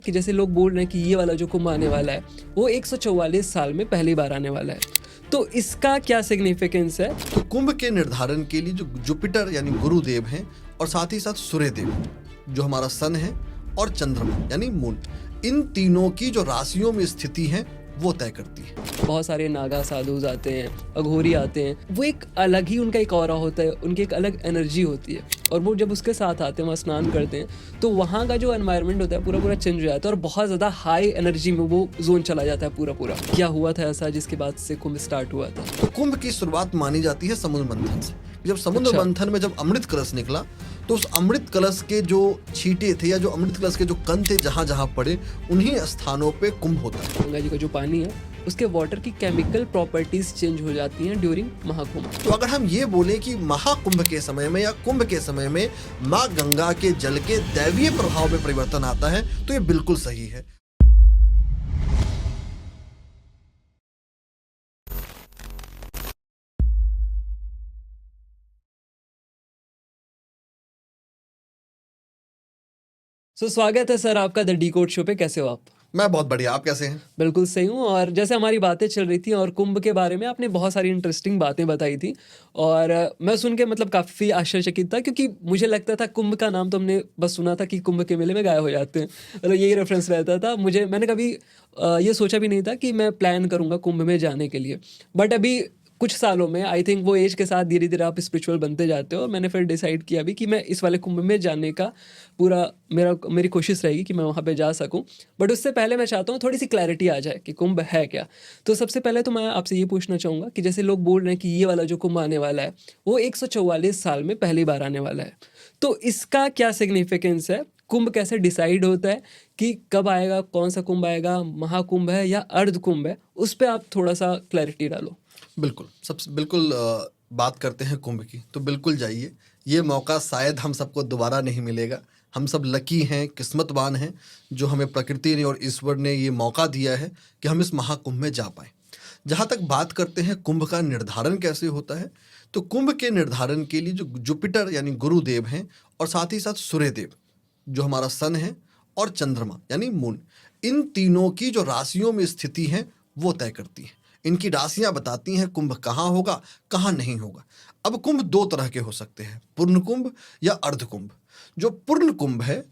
कि जैसे लोग बोल रहे हैं कि ये वाला जो कुंभ आने वाला है वो 144 साल में पहली बार आने वाला है, तो इसका क्या सिग्निफिकेंस है? तो कुंभ के निर्धारण के लिए जो जुपिटर यानी गुरुदेव हैं और साथ ही साथ सूर्यदेव जो हमारा सन है और चंद्रमा यानी मून, इन तीनों की जो राशियों में स्थिति है वो तय करती है। बहुत सारे नागा साधुज आते हैं, अघोरी आते हैं, वो एक अलग ही उनका एक ऑरा होता है, उनकी एक अलग एनर्जी होती है, और वो जब उसके साथ आते हैं, वहाँ स्नान करते हैं, तो वहाँ का जो एनवायरनमेंट होता है पूरा पूरा चेंज हो जाता है और बहुत ज़्यादा हाई एनर्जी में वो जोन चला जाता है पूरा पूरा। क्या हुआ था ऐसा जिसके बाद से कुंभ स्टार्ट हुआ था? तो कुंभ की शुरुआत मानी जाती है समुद्र मंथन से। जब समुद्र मंथन में जब अमृत कलश निकला तो उस अमृत कलश के जो छींटे थे या जो अमृत कलश के जो कण थे जहां जहां पड़े उन्हीं स्थानों पे कुंभ होता है। गंगा जी का जो पानी है उसके वाटर की केमिकल प्रॉपर्टीज चेंज हो जाती हैं ड्यूरिंग महाकुंभ। तो अगर हम ये बोलें कि महाकुंभ के समय में या कुंभ के समय में माँ गंगा के जल के दैवीय प्रभाव में परिवर्तन आता है तो ये बिल्कुल सही है। स्वागत है सर आपका द डीकोड शो पे। कैसे हो आप? मैं बहुत बढ़िया, आप कैसे हैं? बिल्कुल सही हूँ। और जैसे हमारी बातें चल रही थी और कुंभ के बारे में आपने बहुत सारी इंटरेस्टिंग बातें बताई थी, और मैं सुन के मतलब काफ़ी आश्चर्यचकित था, क्योंकि मुझे लगता था कुंभ का नाम तो हमने बस सुना था कि कुंभ के मेले में गायब हो जाते हैं, मतलब यही रेफरेंस रहता था। मैंने कभी ये सोचा भी नहीं था कि मैं प्लान करूँगा कुंभ में जाने के लिए। बट अभी कुछ सालों में आई थिंक वो एज के साथ धीरे धीरे आप स्पिरिचुअल बनते जाते हो, और मैंने फिर डिसाइड किया भी कि मैं इस वाले कुंभ में जाने का पूरा मेरी कोशिश रहेगी कि मैं वहाँ पे जा सकूँ। बट उससे पहले मैं चाहता हूँ थोड़ी सी क्लैरिटी आ जाए कि कुंभ है क्या। तो सबसे पहले तो मैं आपसे ये पूछना चाहूँगा कि जैसे लोग बोल रहे हैं कि ये वाला जो कुंभ आने वाला है वो 144 साल में पहली बार आने वाला है, तो इसका क्या सिग्निफिकेंस है? कुंभ कैसे डिसाइड होता है कि कब आएगा, कौन सा कुंभ आएगा, महाकुंभ है या अर्ध कुंभ है? उस पर आप थोड़ा सा क्लैरिटी डालो। बिल्कुल बात करते हैं कुंभ की, तो बिल्कुल जाइए। ये मौका शायद हम सबको दोबारा नहीं मिलेगा। हम सब लकी हैं, किस्मतवान हैं जो हमें प्रकृति ने और ईश्वर ने ये मौका दिया है कि हम इस महाकुंभ में जा पाएँ। जहाँ तक बात करते हैं कुंभ का निर्धारण कैसे होता है, तो कुंभ के निर्धारण के लिए जो जुपिटर यानी गुरुदेव हैं और साथ ही साथ सूर्यदेव जो हमारा सन है और चंद्रमा यानी मून, इन तीनों की जो राशियों में स्थिति है वो तय करती है। इनकी राशियां बताती हैं कुंभ कहाँ होगा, कहाँ नहीं होगा। अब कुंभ दो तरह के हो सकते हैं, पूर्ण कुंभ या अर्ध कुंभ। जो पूर्ण कुंभ है,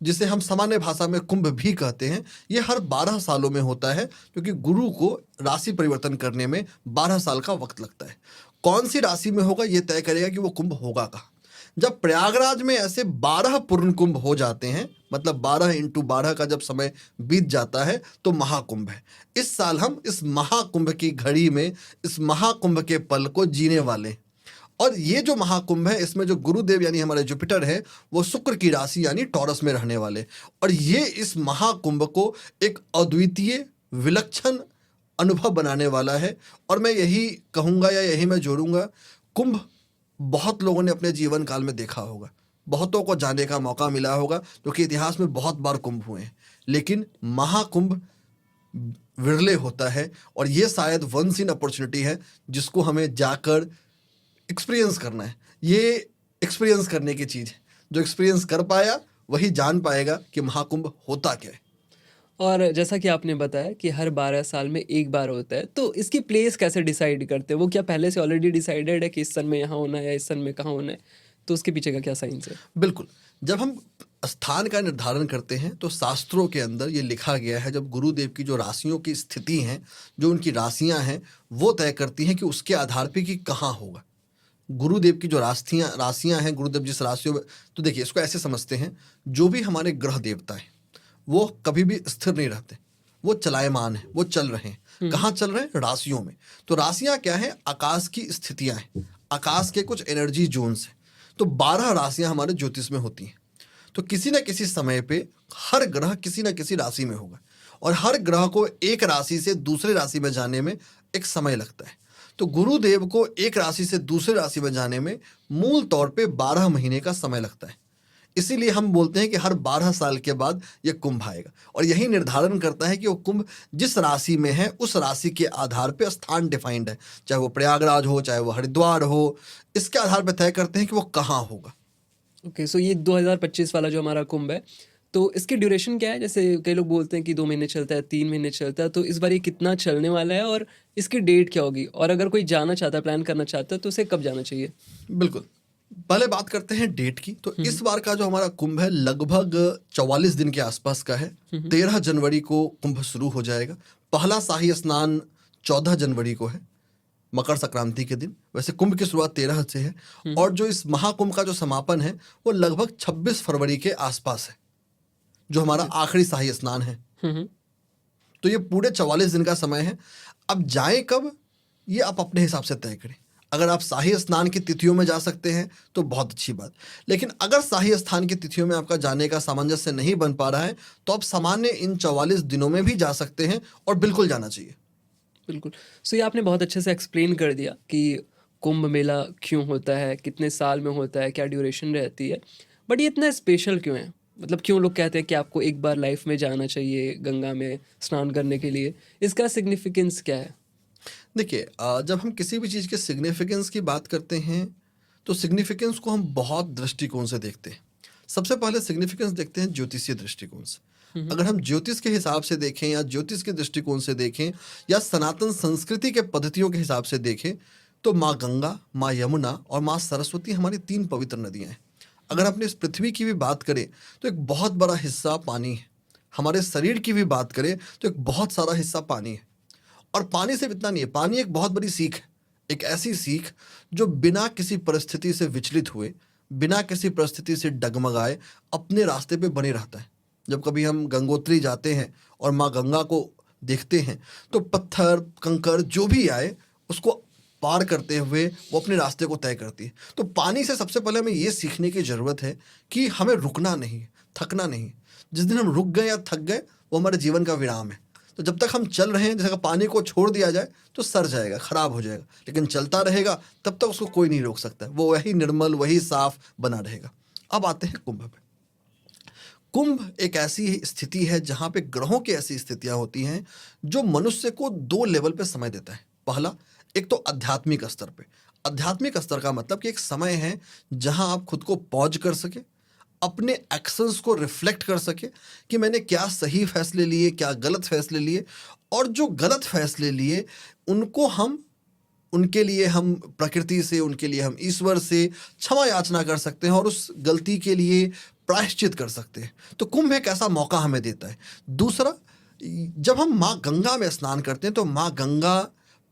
जिसे हम सामान्य भाषा में कुंभ भी कहते हैं, ये हर 12 सालों में होता है, क्योंकि गुरु को राशि परिवर्तन करने में 12 साल का वक्त लगता है। कौन सी राशि में होगा ये तय करेगा कि वो कुंभ होगा कहाँ। जब प्रयागराज में ऐसे 12 पूर्ण कुंभ हो जाते हैं, मतलब 12 इंटू 12 का जब समय बीत जाता है तो महाकुंभ है। इस साल हम इस महाकुंभ की घड़ी में इस महाकुंभ के पल को जीने वाले हैं। और ये जो महाकुंभ है, इसमें जो गुरुदेव यानी हमारे जुपिटर है वो शुक्र की राशि यानी टॉरस में रहने वाले, और ये इस महाकुंभ को एक अद्वितीय विलक्षण अनुभव बनाने वाला है। और मैं यही कहूँगा या यही मैं जोड़ूंगा, कुंभ बहुत लोगों ने अपने जीवन काल में देखा होगा, बहुतों को जाने का मौका मिला होगा, क्योंकि इतिहास में बहुत बार कुंभ हुए हैं, लेकिन महाकुंभ विरले होता है। और ये शायद वंस इन अपॉर्चुनिटी है जिसको हमें जाकर एक्सपीरियंस करना है। ये एक्सपीरियंस करने की चीज़ है, जो एक्सपीरियंस कर पाया वही जान पाएगा कि महाकुंभ होता क्या है। और जैसा कि आपने बताया कि हर 12 साल में एक बार होता है, तो इसकी प्लेस कैसे डिसाइड करते हैं? वो क्या पहले से ऑलरेडी डिसाइडेड है कि इस सन में यहाँ होना है या इस सन में कहाँ होना है? तो उसके पीछे का क्या साइंस है? बिल्कुल, जब हम स्थान का निर्धारण करते हैं तो शास्त्रों के अंदर ये लिखा गया है, जब गुरुदेव की जो राशियों की स्थिति हैं, जो उनकी राशियां हैं, वो तय करती हैं कि उसके आधार पे कि कहाँ होगा। गुरुदेव की जो राशियां हैं, गुरुदेव जिस राशियों में, तो देखिए इसको ऐसे समझते हैं, जो भी हमारे ग्रह देवता हैं वो कभी भी स्थिर नहीं रहते, वो चलायमान है, वो चल रहे हैं। कहाँ चल रहे हैं? राशियों में। तो राशियां क्या है? आकाश की स्थितियां हैं, आकाश के कुछ एनर्जी जोन्स हैं। तो 12 राशियां हमारे ज्योतिष में होती हैं। तो किसी न किसी समय पे हर ग्रह किसी न किसी राशि में होगा, और हर ग्रह को एक राशि से दूसरे राशि में जाने में एक समय लगता है। तो गुरुदेव को एक राशि से दूसरे राशि में जाने में मूल तौर पे 12 महीने का समय लगता है। इसीलिए हम बोलते हैं कि हर 12 साल के बाद ये कुंभ आएगा, और यही निर्धारण करता है कि वो कुंभ जिस राशि में है उस राशि के आधार पे स्थान डिफाइंड है, चाहे वो प्रयागराज हो, चाहे वो हरिद्वार हो, इसके आधार पर तय करते हैं कि वो कहाँ होगा। ओके, सो ये 2025 वाला जो हमारा कुंभ है, तो इसकी ड्यूरेशन क्या है? जैसे कई लोग बोलते हैं कि 2 महीने चलता है, 3 महीने चलता है, तो इस बार ये कितना चलने वाला है और इसकी डेट क्या होगी? और अगर कोई जाना चाहता है, प्लान करना चाहता है, तो उसे कब जाना चाहिए? बिल्कुल। पहले बात करते हैं डेट की। तो हुँ, इस हुँ। बार का जो हमारा कुंभ है लगभग 44 दिन के आसपास का है। हुँ, हुँ। 13 जनवरी को कुंभ शुरू हो जाएगा। पहला शाही स्नान 14 जनवरी को है, मकर संक्रांति के दिन। वैसे कुंभ की शुरुआत 13 से है हुँ, हुँ। और जो इस महाकुंभ का जो समापन है वो लगभग 26 फरवरी के आसपास है, जो हमारा ओके। आखिरी शाही स्नान है। हुँ, हुँ। तो ये पूरे 44 दिन का समय है। अब जाएँ कब, ये आप अपने हिसाब से तय करें। अगर आप शाही स्नान की तिथियों में जा सकते हैं, तो बहुत अच्छी बात। लेकिन अगर शाही स्नान की तिथियों में आपका जाने का सामंजस्य नहीं बन पा रहा है, तो आप सामान्य इन 44 दिनों में भी जा सकते हैं और बिल्कुल जाना चाहिए। बिल्कुल। सो ये आपने बहुत अच्छे से एक्सप्लेन कर दिया कि कुंभ मेला क्यों होता है, कितने साल में होता है, क्या ड्यूरेशन रहती है। बट ये इतना स्पेशल क्यों है? मतलब क्यों लोग कहते हैं कि आपको एक बार लाइफ में जाना चाहिए गंगा में स्नान करने के लिए? इसका सिग्निफिकेंस क्या है? देखिए जब हम किसी भी चीज़ के सिग्निफिकेंस की बात करते हैं, तो सिग्निफिकेंस को हम बहुत दृष्टिकोण से देखते हैं। सबसे पहले सिग्निफिकेंस देखते हैं ज्योतिषीय दृष्टिकोण से। हुँ, हुँ। अगर हम ज्योतिष के हिसाब से देखें या ज्योतिष के दृष्टिकोण से देखें या सनातन संस्कृति के पद्धतियों के हिसाब से देखें, तो माँ गंगा, माँ यमुना और माँ सरस्वती हमारी 3 पवित्र नदियाँ हैं। अगर अपने इस पृथ्वी की भी बात करें, तो एक बहुत बड़ा हिस्सा पानी है। हमारे शरीर की भी बात करें, तो एक बहुत सारा हिस्सा पानी है। और पानी सिर्फ इतना नहीं है, पानी एक बहुत बड़ी सीख है। एक ऐसी सीख जो बिना किसी परिस्थिति से विचलित हुए, बिना किसी परिस्थिति से डगमगाए अपने रास्ते पे बने रहता है। जब कभी हम गंगोत्री जाते हैं और माँ गंगा को देखते हैं, तो पत्थर, कंकड़ जो भी आए, उसको पार करते हुए वो अपने रास्ते को तय करती है। तो पानी से सबसे पहले हमें ये सीखने की ज़रूरत है कि हमें रुकना नहीं है, थकना नहीं है। जिस दिन हम रुक गए या थक गए, वो हमारे जीवन का विराम है। तो जब तक हम चल रहे हैं, जैसे अगर पानी को छोड़ दिया जाए तो सड़ जाएगा, खराब हो जाएगा। लेकिन चलता रहेगा तब तक उसको कोई नहीं रोक सकता। वो वही निर्मल, वही साफ बना रहेगा। अब आते हैं कुंभ पे। कुंभ एक ऐसी स्थिति है जहाँ पे ग्रहों की ऐसी स्थितियाँ होती हैं जो मनुष्य को 2 लेवल पे समय देता है। पहला, एक तो आध्यात्मिक स्तर पे। आध्यात्मिक स्तर का मतलब कि एक समय है जहाँ आप खुद को पॉज़ कर सकें, अपने एक्शंस को रिफ्लेक्ट कर सके कि मैंने क्या सही फैसले लिए, क्या गलत फैसले लिए, और जो गलत फैसले लिए उनको हम उनके लिए हम प्रकृति से, उनके लिए हम ईश्वर से क्षमा याचना कर सकते हैं और उस गलती के लिए प्रायश्चित कर सकते हैं। तो कुंभ एक ऐसा मौका हमें देता है। दूसरा, जब हम माँ गंगा में स्नान करते हैं, तो माँ गंगा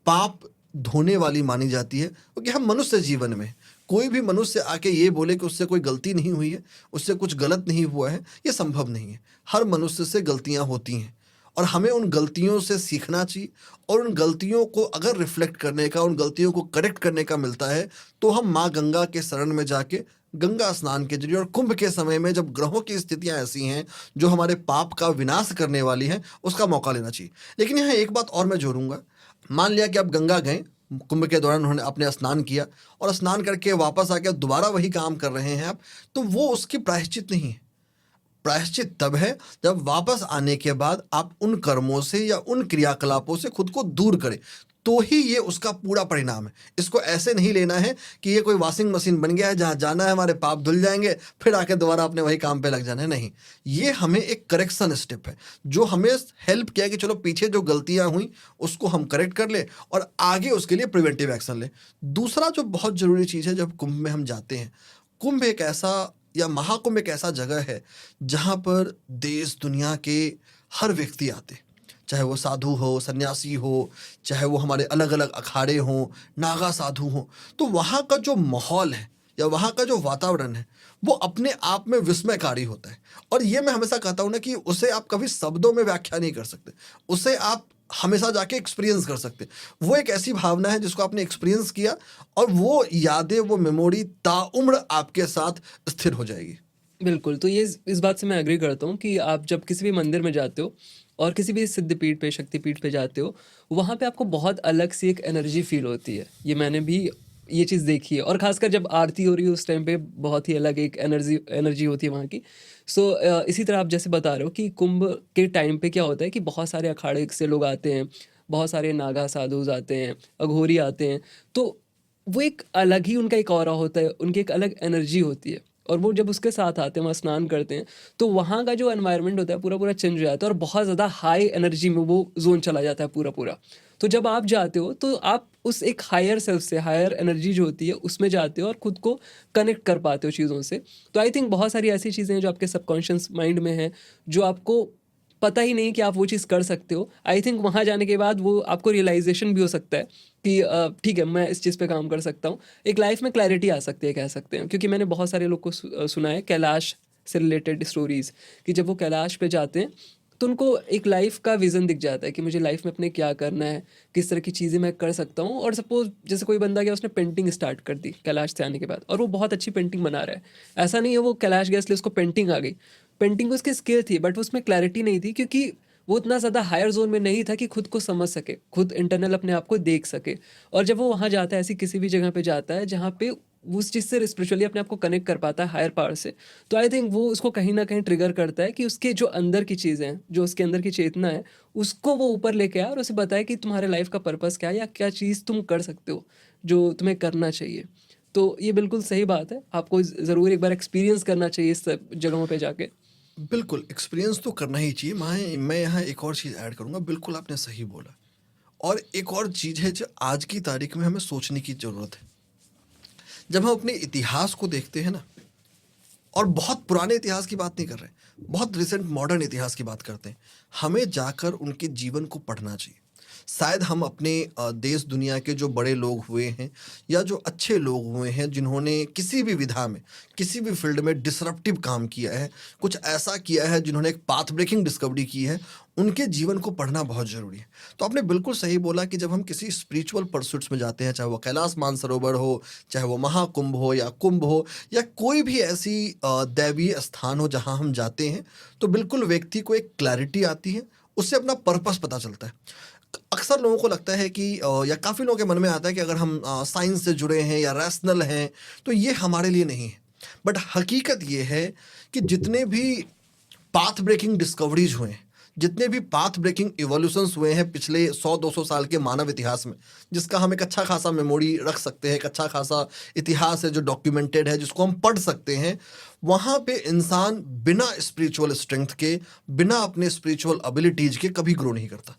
पाप धोने वाली मानी जाती है, क्योंकि हम मनुष्य जीवन में कोई भी मनुष्य आके ये बोले कि उससे कोई गलती नहीं हुई है, उससे कुछ गलत नहीं हुआ है, ये संभव नहीं है। हर मनुष्य से गलतियां होती हैं और हमें उन गलतियों से सीखना चाहिए। और उन गलतियों को अगर रिफ्लेक्ट करने का, उन गलतियों को करेक्ट करने का मिलता है, तो हम माँ गंगा के शरण में जाके गंगा स्नान के जरिए और कुंभ के समय में जब ग्रहों की स्थितियां ऐसी हैं जो हमारे पाप का विनाश करने वाली हैं, उसका मौका लेना चाहिए। लेकिन यहाँ एक बात और मैं जोड़ूंगा। मान लिया कि आप गंगा गए, कुंभ के दौरान उन्होंने आपने स्नान किया और स्नान करके वापस आके दोबारा वही काम कर रहे हैं आप, तो वो उसकी प्रायश्चित नहीं है। प्रायश्चित तब है जब वापस आने के बाद आप उन कर्मों से या उन क्रियाकलापों से खुद को दूर करें, तो ही ये उसका पूरा परिणाम है। इसको ऐसे नहीं लेना है कि ये कोई वॉशिंग मशीन बन गया है, जहाँ जाना है हमारे पाप धुल जाएंगे, फिर आके दोबारा अपने वही काम पे लग जाना है। नहीं, ये हमें एक करेक्शन स्टेप है जो हमें हेल्प किया कि चलो पीछे जो गलतियां हुई उसको हम करेक्ट कर ले और आगे उसके लिए प्रिवेंटिव एक्शन ले। दूसरा जो बहुत ज़रूरी चीज़ है, जब कुंभ में हम जाते हैं, कुंभ एक ऐसा या महाकुंभ एक ऐसा जगह है जहाँ पर देश दुनिया के हर व्यक्ति आते हैं। चाहे वो साधु हो, सन्यासी हो, चाहे वो हमारे अलग अलग अखाड़े हों, नागा साधु हों। तो वहाँ का जो माहौल है या वहाँ का जो वातावरण है, वो अपने आप में विस्मयकारी होता है। और ये मैं हमेशा कहता हूँ ना कि उसे आप कभी शब्दों में व्याख्या नहीं कर सकते, उसे आप हमेशा जाके एक्सपीरियंस कर सकते। वो एक ऐसी भावना है जिसको आपने एक्सपीरियंस किया और वो यादें, वो मेमोरी ताउम्र आपके साथ स्थिर हो जाएगी। बिल्कुल, तो ये इस बात से मैं एग्री करता हूँ कि आप जब किसी भी मंदिर में जाते हो और किसी भी सिद्धपीठ पे, शक्तिपीठ पे जाते हो, वहाँ पे आपको बहुत अलग सी एक एनर्जी फ़ील होती है। ये मैंने भी ये चीज़ देखी है और ख़ासकर जब आरती हो रही है उस टाइम पे बहुत ही अलग एक एनर्जी एनर्जी होती है वहाँ की। सो इसी तरह आप जैसे बता रहे हो कि कुंभ के टाइम पे क्या होता है कि बहुत सारे अखाड़े से लोग आते हैं, बहुत सारे नागा साधुज़ आते हैं, अघोरी आते हैं, तो वो एक अलग ही उनका एक ऑरा होता है, उनकी एक अलग एनर्जी होती है। और वो जब उसके साथ आते हैं, वहाँ स्नान करते हैं, तो वहाँ का जो एनवायरनमेंट होता है पूरा पूरा चेंज हो जाता है और बहुत ज़्यादा हाई एनर्जी में वो जोन चला जाता है पूरा पूरा। तो जब आप जाते हो तो आप उस एक हायर सेल्फ से, हायर एनर्जी जो होती है उसमें जाते हो और खुद को कनेक्ट कर पाते हो चीज़ों से। तो आई थिंक बहुत सारी ऐसी चीज़ें हैं जो आपके सबकॉन्शियस माइंड में हैं, जो आपको पता ही नहीं कि आप वो चीज़ कर सकते हो। आई थिंक वहाँ जाने के बाद वो आपको रियलाइजेशन भी हो सकता है कि ठीक है, मैं इस चीज़ पे काम कर सकता हूँ। एक लाइफ में क्लैरिटी आ सकती है, कह सकते हैं, क्योंकि मैंने बहुत सारे लोग को सुना है कैलाश से रिलेटेड स्टोरीज, कि जब वो कैलाश पे जाते हैं तो उनको एक लाइफ का विजन दिख जाता है कि मुझे लाइफ में अपने क्या करना है, किस तरह की चीज़ें मैं कर सकता हूँ। और सपोज जैसे कोई बंदा गया, उसने पेंटिंग स्टार्ट कर दी कैलाश से आने के बाद, और वो बहुत अच्छी पेंटिंग बना रहा है। ऐसा नहीं है वो कैलाश गया इसलिए उसको पेंटिंग आ गई, पेंटिंग उसकी स्किल थी, बट उसमें क्लैरिटी नहीं थी, क्योंकि वो उतना ज़्यादा हायर जोन में नहीं था कि खुद को समझ सके, खुद इंटरनल अपने आप को देख सके। और जब वो वहाँ जाता है, ऐसी किसी भी जगह पे जाता है जहाँ पे वो उस चीज़ से स्पिरिचुअली अपने आप को कनेक्ट कर पाता है हायर पावर से, तो आई थिंक वो उसको कहीं ना कहीं ट्रिगर करता है कि उसके जो अंदर की चीज़ें हैं, जो उसके अंदर की चेतना है, उसको वो ऊपर लेके आए और उसे बताए कि तुम्हारे लाइफ का पर्पस क्या है, या क्या चीज़ तुम कर सकते हो जो तुम्हें करना चाहिए। तो ये बिल्कुल सही बात है, आपको ज़रूर एक बार एक्सपीरियंस करना चाहिए इस सब जगहों पे जाके। बिल्कुल, एक्सपीरियंस तो करना ही चाहिए। मैं यहाँ एक और चीज़ ऐड करूँगा, बिल्कुल आपने सही बोला। और एक और चीज़ है जो आज की तारीख में हमें सोचने की ज़रूरत है। जब हम अपने इतिहास को देखते हैं ना, और बहुत पुराने इतिहास की बात नहीं कर रहे, बहुत रिसेंट मॉडर्न इतिहास की बात करते हैं, हमें जाकर उनके जीवन को पढ़ना चाहिए। शायद हम अपने देश दुनिया के जो बड़े लोग हुए हैं, या जो अच्छे लोग हुए हैं जिन्होंने किसी भी विधा में, किसी भी फील्ड में डिसरप्टिव काम किया है, कुछ ऐसा किया है जिन्होंने एक पाथ ब्रेकिंग डिस्कवरी की है, उनके जीवन को पढ़ना बहुत ज़रूरी है। तो आपने बिल्कुल सही बोला कि जब हम किसी स्पिरिचुअल परस्यूट्स में जाते हैं, चाहे वो कैलाश मानसरोवर हो, चाहे वो महाकुंभ हो या कुंभ हो, या कोई भी ऐसी दैवीय स्थान हो जहाँ हम जाते हैं, तो बिल्कुल व्यक्ति को एक क्लैरिटी आती है, उससे अपना पर्पस पता चलता है। अक्सर लोगों को लगता है कि या काफ़ी लोगों के मन में आता है कि अगर हम साइंस से जुड़े हैं या रैशनल हैं, तो ये हमारे लिए नहीं है। बट हकीकत ये है कि जितने भी पाथ ब्रेकिंग डिस्कवरीज हुए हैं, जितने भी पाथ ब्रेकिंग इवोल्यूशंस हुए हैं पिछले 100-200 साल के मानव इतिहास में, जिसका हम एक अच्छा खासा मेमोरी रख सकते हैं, एक अच्छा खासा इतिहास है जो डॉक्यूमेंटेड है, जिसको हम पढ़ सकते हैं, वहाँ पे इंसान बिना स्पिरिचुअल स्ट्रेंथ के, बिना अपने स्पिरिचुअल एबिलिटीज के कभी ग्रो नहीं करता।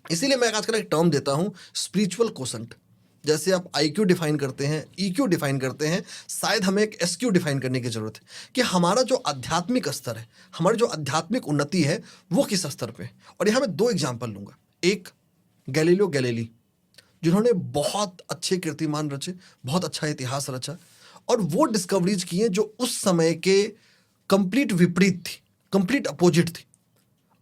इसीलिए मैं आजकल एक टर्म देता हूँ, स्पिरिचुअल कोसेंट। जैसे आप IQ डिफाइन करते हैं, EQ डिफाइन करते हैं, शायद हमें एक SQ डिफाइन करने की ज़रूरत है कि हमारा जो आध्यात्मिक स्तर है, हमारी जो आध्यात्मिक उन्नति है, वो किस स्तर पे है। और यहाँ मैं 2 एग्जांपल लूँगा। एक, गैलीलियो गैलीली, जिन्होंने बहुत अच्छे कीर्तिमान रचे, बहुत अच्छा इतिहास रचा, और वो डिस्कवरीज की हैं जो उस समय के कंप्लीट विपरीत थी, कंप्लीट अपोजिट थी।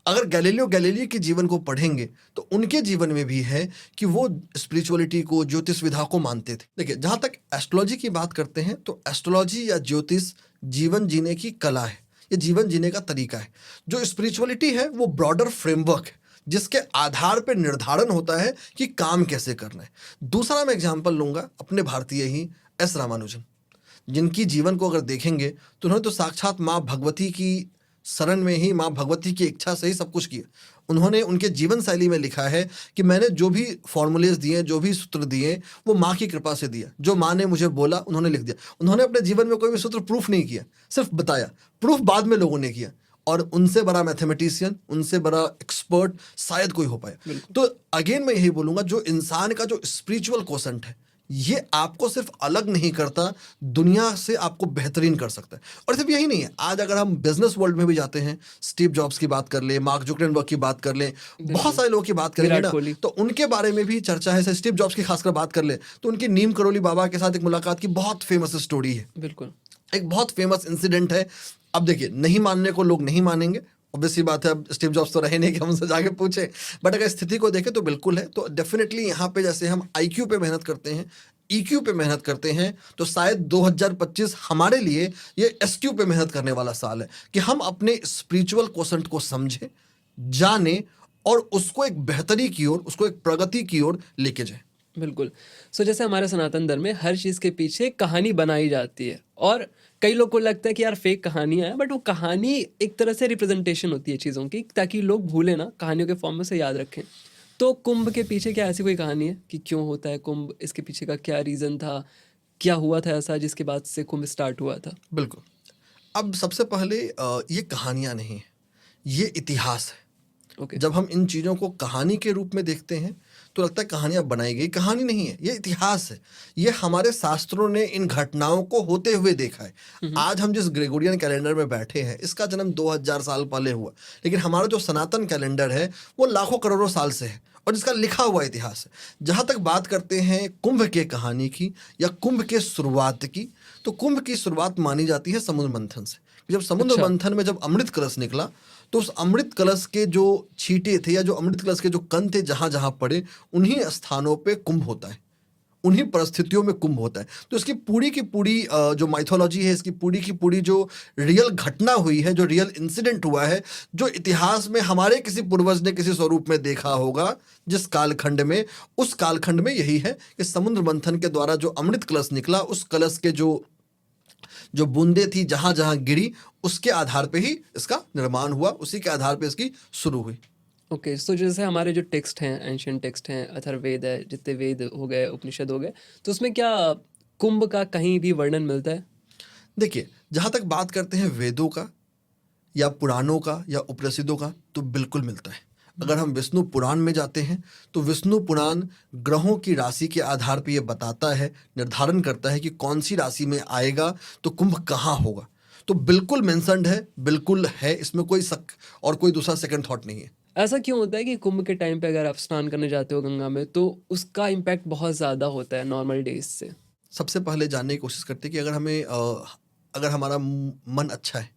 अगर गैलीलियो गैलीली के जीवन को पढ़ेंगे तो उनके जीवन में भी है कि वो स्पिरिचुअलिटी को, ज्योतिष विधा को मानते थे। देखिए, जहाँ तक एस्ट्रोलॉजी की बात करते हैं, तो एस्ट्रोलॉजी या ज्योतिष जीवन जीने की कला है, ये जीवन जीने का तरीका है। जो स्पिरिचुअलिटी है वो ब्रॉडर फ्रेमवर्क है, जिसके आधार पर निर्धारण होता है कि काम कैसे करना है। दूसरा मैं एग्जाम्पल लूंगा अपने भारतीय ही, S रामानुजन, जिनकी जीवन को अगर देखेंगे तो उन्होंने तो साक्षात माँ भगवती की शरण में ही, माँ भगवती की इच्छा से ही सब कुछ किया। उन्होंने उनके जीवन शैली में लिखा है कि मैंने जो भी फॉर्मूलेज दिए, जो भी सूत्र दिए, वो माँ की कृपा से दिया। जो माँ ने मुझे बोला उन्होंने लिख दिया। उन्होंने अपने जीवन में कोई भी सूत्र प्रूफ नहीं किया, सिर्फ बताया। प्रूफ बाद में लोगों ने किया, और उनसे बड़ा मैथमेटिशियन, उनसे बड़ा एक्सपर्ट शायद कोई हो पाया। तो अगेन मैं यही बोलूँगा, जो इंसान का जो स्पिरिचुअल कोसेंट है, ये आपको सिर्फ अलग नहीं करता, दुनिया से आपको बेहतरीन कर सकता है। और सिर्फ यही नहीं है, आज अगर हम बिजनेस वर्ल्ड में भी जाते हैं, स्टीव जॉब्स की बात कर ले, मार्क जुकरबर्ग की बात कर ले, बहुत सारे लोगों की बात करेंगे विराट ना, कोहली। तो उनके बारे में भी चर्चा है। स्टीव जॉब्स की खासकर बात कर ले तो उनकी नीम करोली बाबा के साथ एक मुलाकात की बहुत फेमस स्टोरी है, बिल्कुल। एक बहुत फेमस इंसिडेंट है। अब देखिए, नहीं मानने को लोग नहीं मानेंगे, ऑब्वियसली बात है, अब स्टीव जॉब्स तो रहे नहीं कि हम उनसे जाके पूछे, बट अगर स्थिति को देखें तो बिल्कुल है। तो डेफिनेटली यहाँ पे जैसे हम IQ पे मेहनत करते हैं, EQ पे मेहनत करते हैं, तो शायद 2025 हमारे लिए ये SQ पे मेहनत करने वाला साल है कि हम अपने स्पिरिचुअल कोसेंट को समझें, जाने, और उसको एक बेहतरी की ओर, उसको एक प्रगति की ओर लेके जाएं। बिल्कुल। सो जैसे हमारे सनातन धर्म में हर चीज़ के पीछे कहानी बनाई जाती है, और कई लोग को लगता है कि यार फेक कहानियाँ हैं, बट वो कहानी एक तरह से रिप्रेजेंटेशन होती है चीज़ों की, ताकि लोग भूलें ना, कहानियों के फॉर्म में से याद रखें। तो कुंभ के पीछे क्या ऐसी कोई कहानी है कि क्यों होता है कुंभ, इसके पीछे का क्या रीज़न था, क्या हुआ था ऐसा जिसके बाद से कुंभ स्टार्ट हुआ था? बिल्कुल। अब सबसे पहले ये कहानियाँ नहीं हैं, ये इतिहास है। ओके। जब हम इन चीज़ों को कहानी के रूप में देखते हैं तो लगता है कहानियाँ बनाई गई, कहानी नहीं है, ये इतिहास है। ये हमारे शास्त्रों ने इन घटनाओं को होते हुए देखा है। आज हम जिस ग्रेगोरियन कैलेंडर में बैठे हैं इसका जन्म 2000 साल पहले हुआ, लेकिन हमारा जो सनातन कैलेंडर है वो लाखों करोड़ों साल से है और जिसका लिखा हुआ इतिहास है। जहाँ तक बात करते हैं कुंभ के कहानी की या कुंभ के शुरुआत की, तो कुंभ की शुरुआत मानी जाती है समुद्र मंथन से। जब समुद्र अच्छा। मंथन में जब अमृत कलश निकला तो उस अमृत कलश के जो छींटे थे या जो अमृत कलश के जो कण थे जहां जहां पड़े उन्हीं स्थानों पे कुंभ होता है, उन्हीं परिस्थितियों में कुंभ होता है। तो इसकी पूरी की पूरी जो माइथोलॉजी है, इसकी पूरी की पूरी जो रियल घटना हुई है, जो रियल इंसिडेंट हुआ है, जो इतिहास में हमारे किसी पूर्वज ने किसी स्वरूप में देखा होगा जिस कालखंड में, उस कालखंड में यही है कि समुद्र मंथन के द्वारा जो अमृत कलश निकला, उस कलश के जो जो बूंदे थी जहां जहां गिरी, उसके आधार पे ही इसका निर्माण हुआ, उसी के आधार पे इसकी शुरू हुई। ओके, सो जैसे हमारे जो टेक्स्ट हैं, एंशियंट टेक्स्ट हैं, अथर्ववेद है, जितने वेद हो गए, उपनिषद हो गए, तो उसमें क्या कुंभ का कहीं भी वर्णन मिलता है? देखिए, जहां तक बात करते हैं वेदों का या पुराणों का या उपनिषदों का, तो बिल्कुल मिलता है। अगर हम विष्णु पुराण में जाते हैं तो विष्णु पुराण ग्रहों की राशि के आधार पर यह बताता है, निर्धारण करता है कि कौन सी राशि में आएगा तो कुंभ कहाँ होगा। तो बिल्कुल मेंशन्ड है, बिल्कुल है, इसमें कोई शक और कोई दूसरा सेकंड थॉट नहीं है। ऐसा क्यों होता है कि कुंभ के टाइम पे अगर आप स्नान करने जाते हो गंगा में तो उसका इम्पैक्ट बहुत ज़्यादा होता है नॉर्मल डेज से? सबसे पहले जानने की कोशिश करते हैं कि अगर हमें अगर हमारा मन अच्छा है,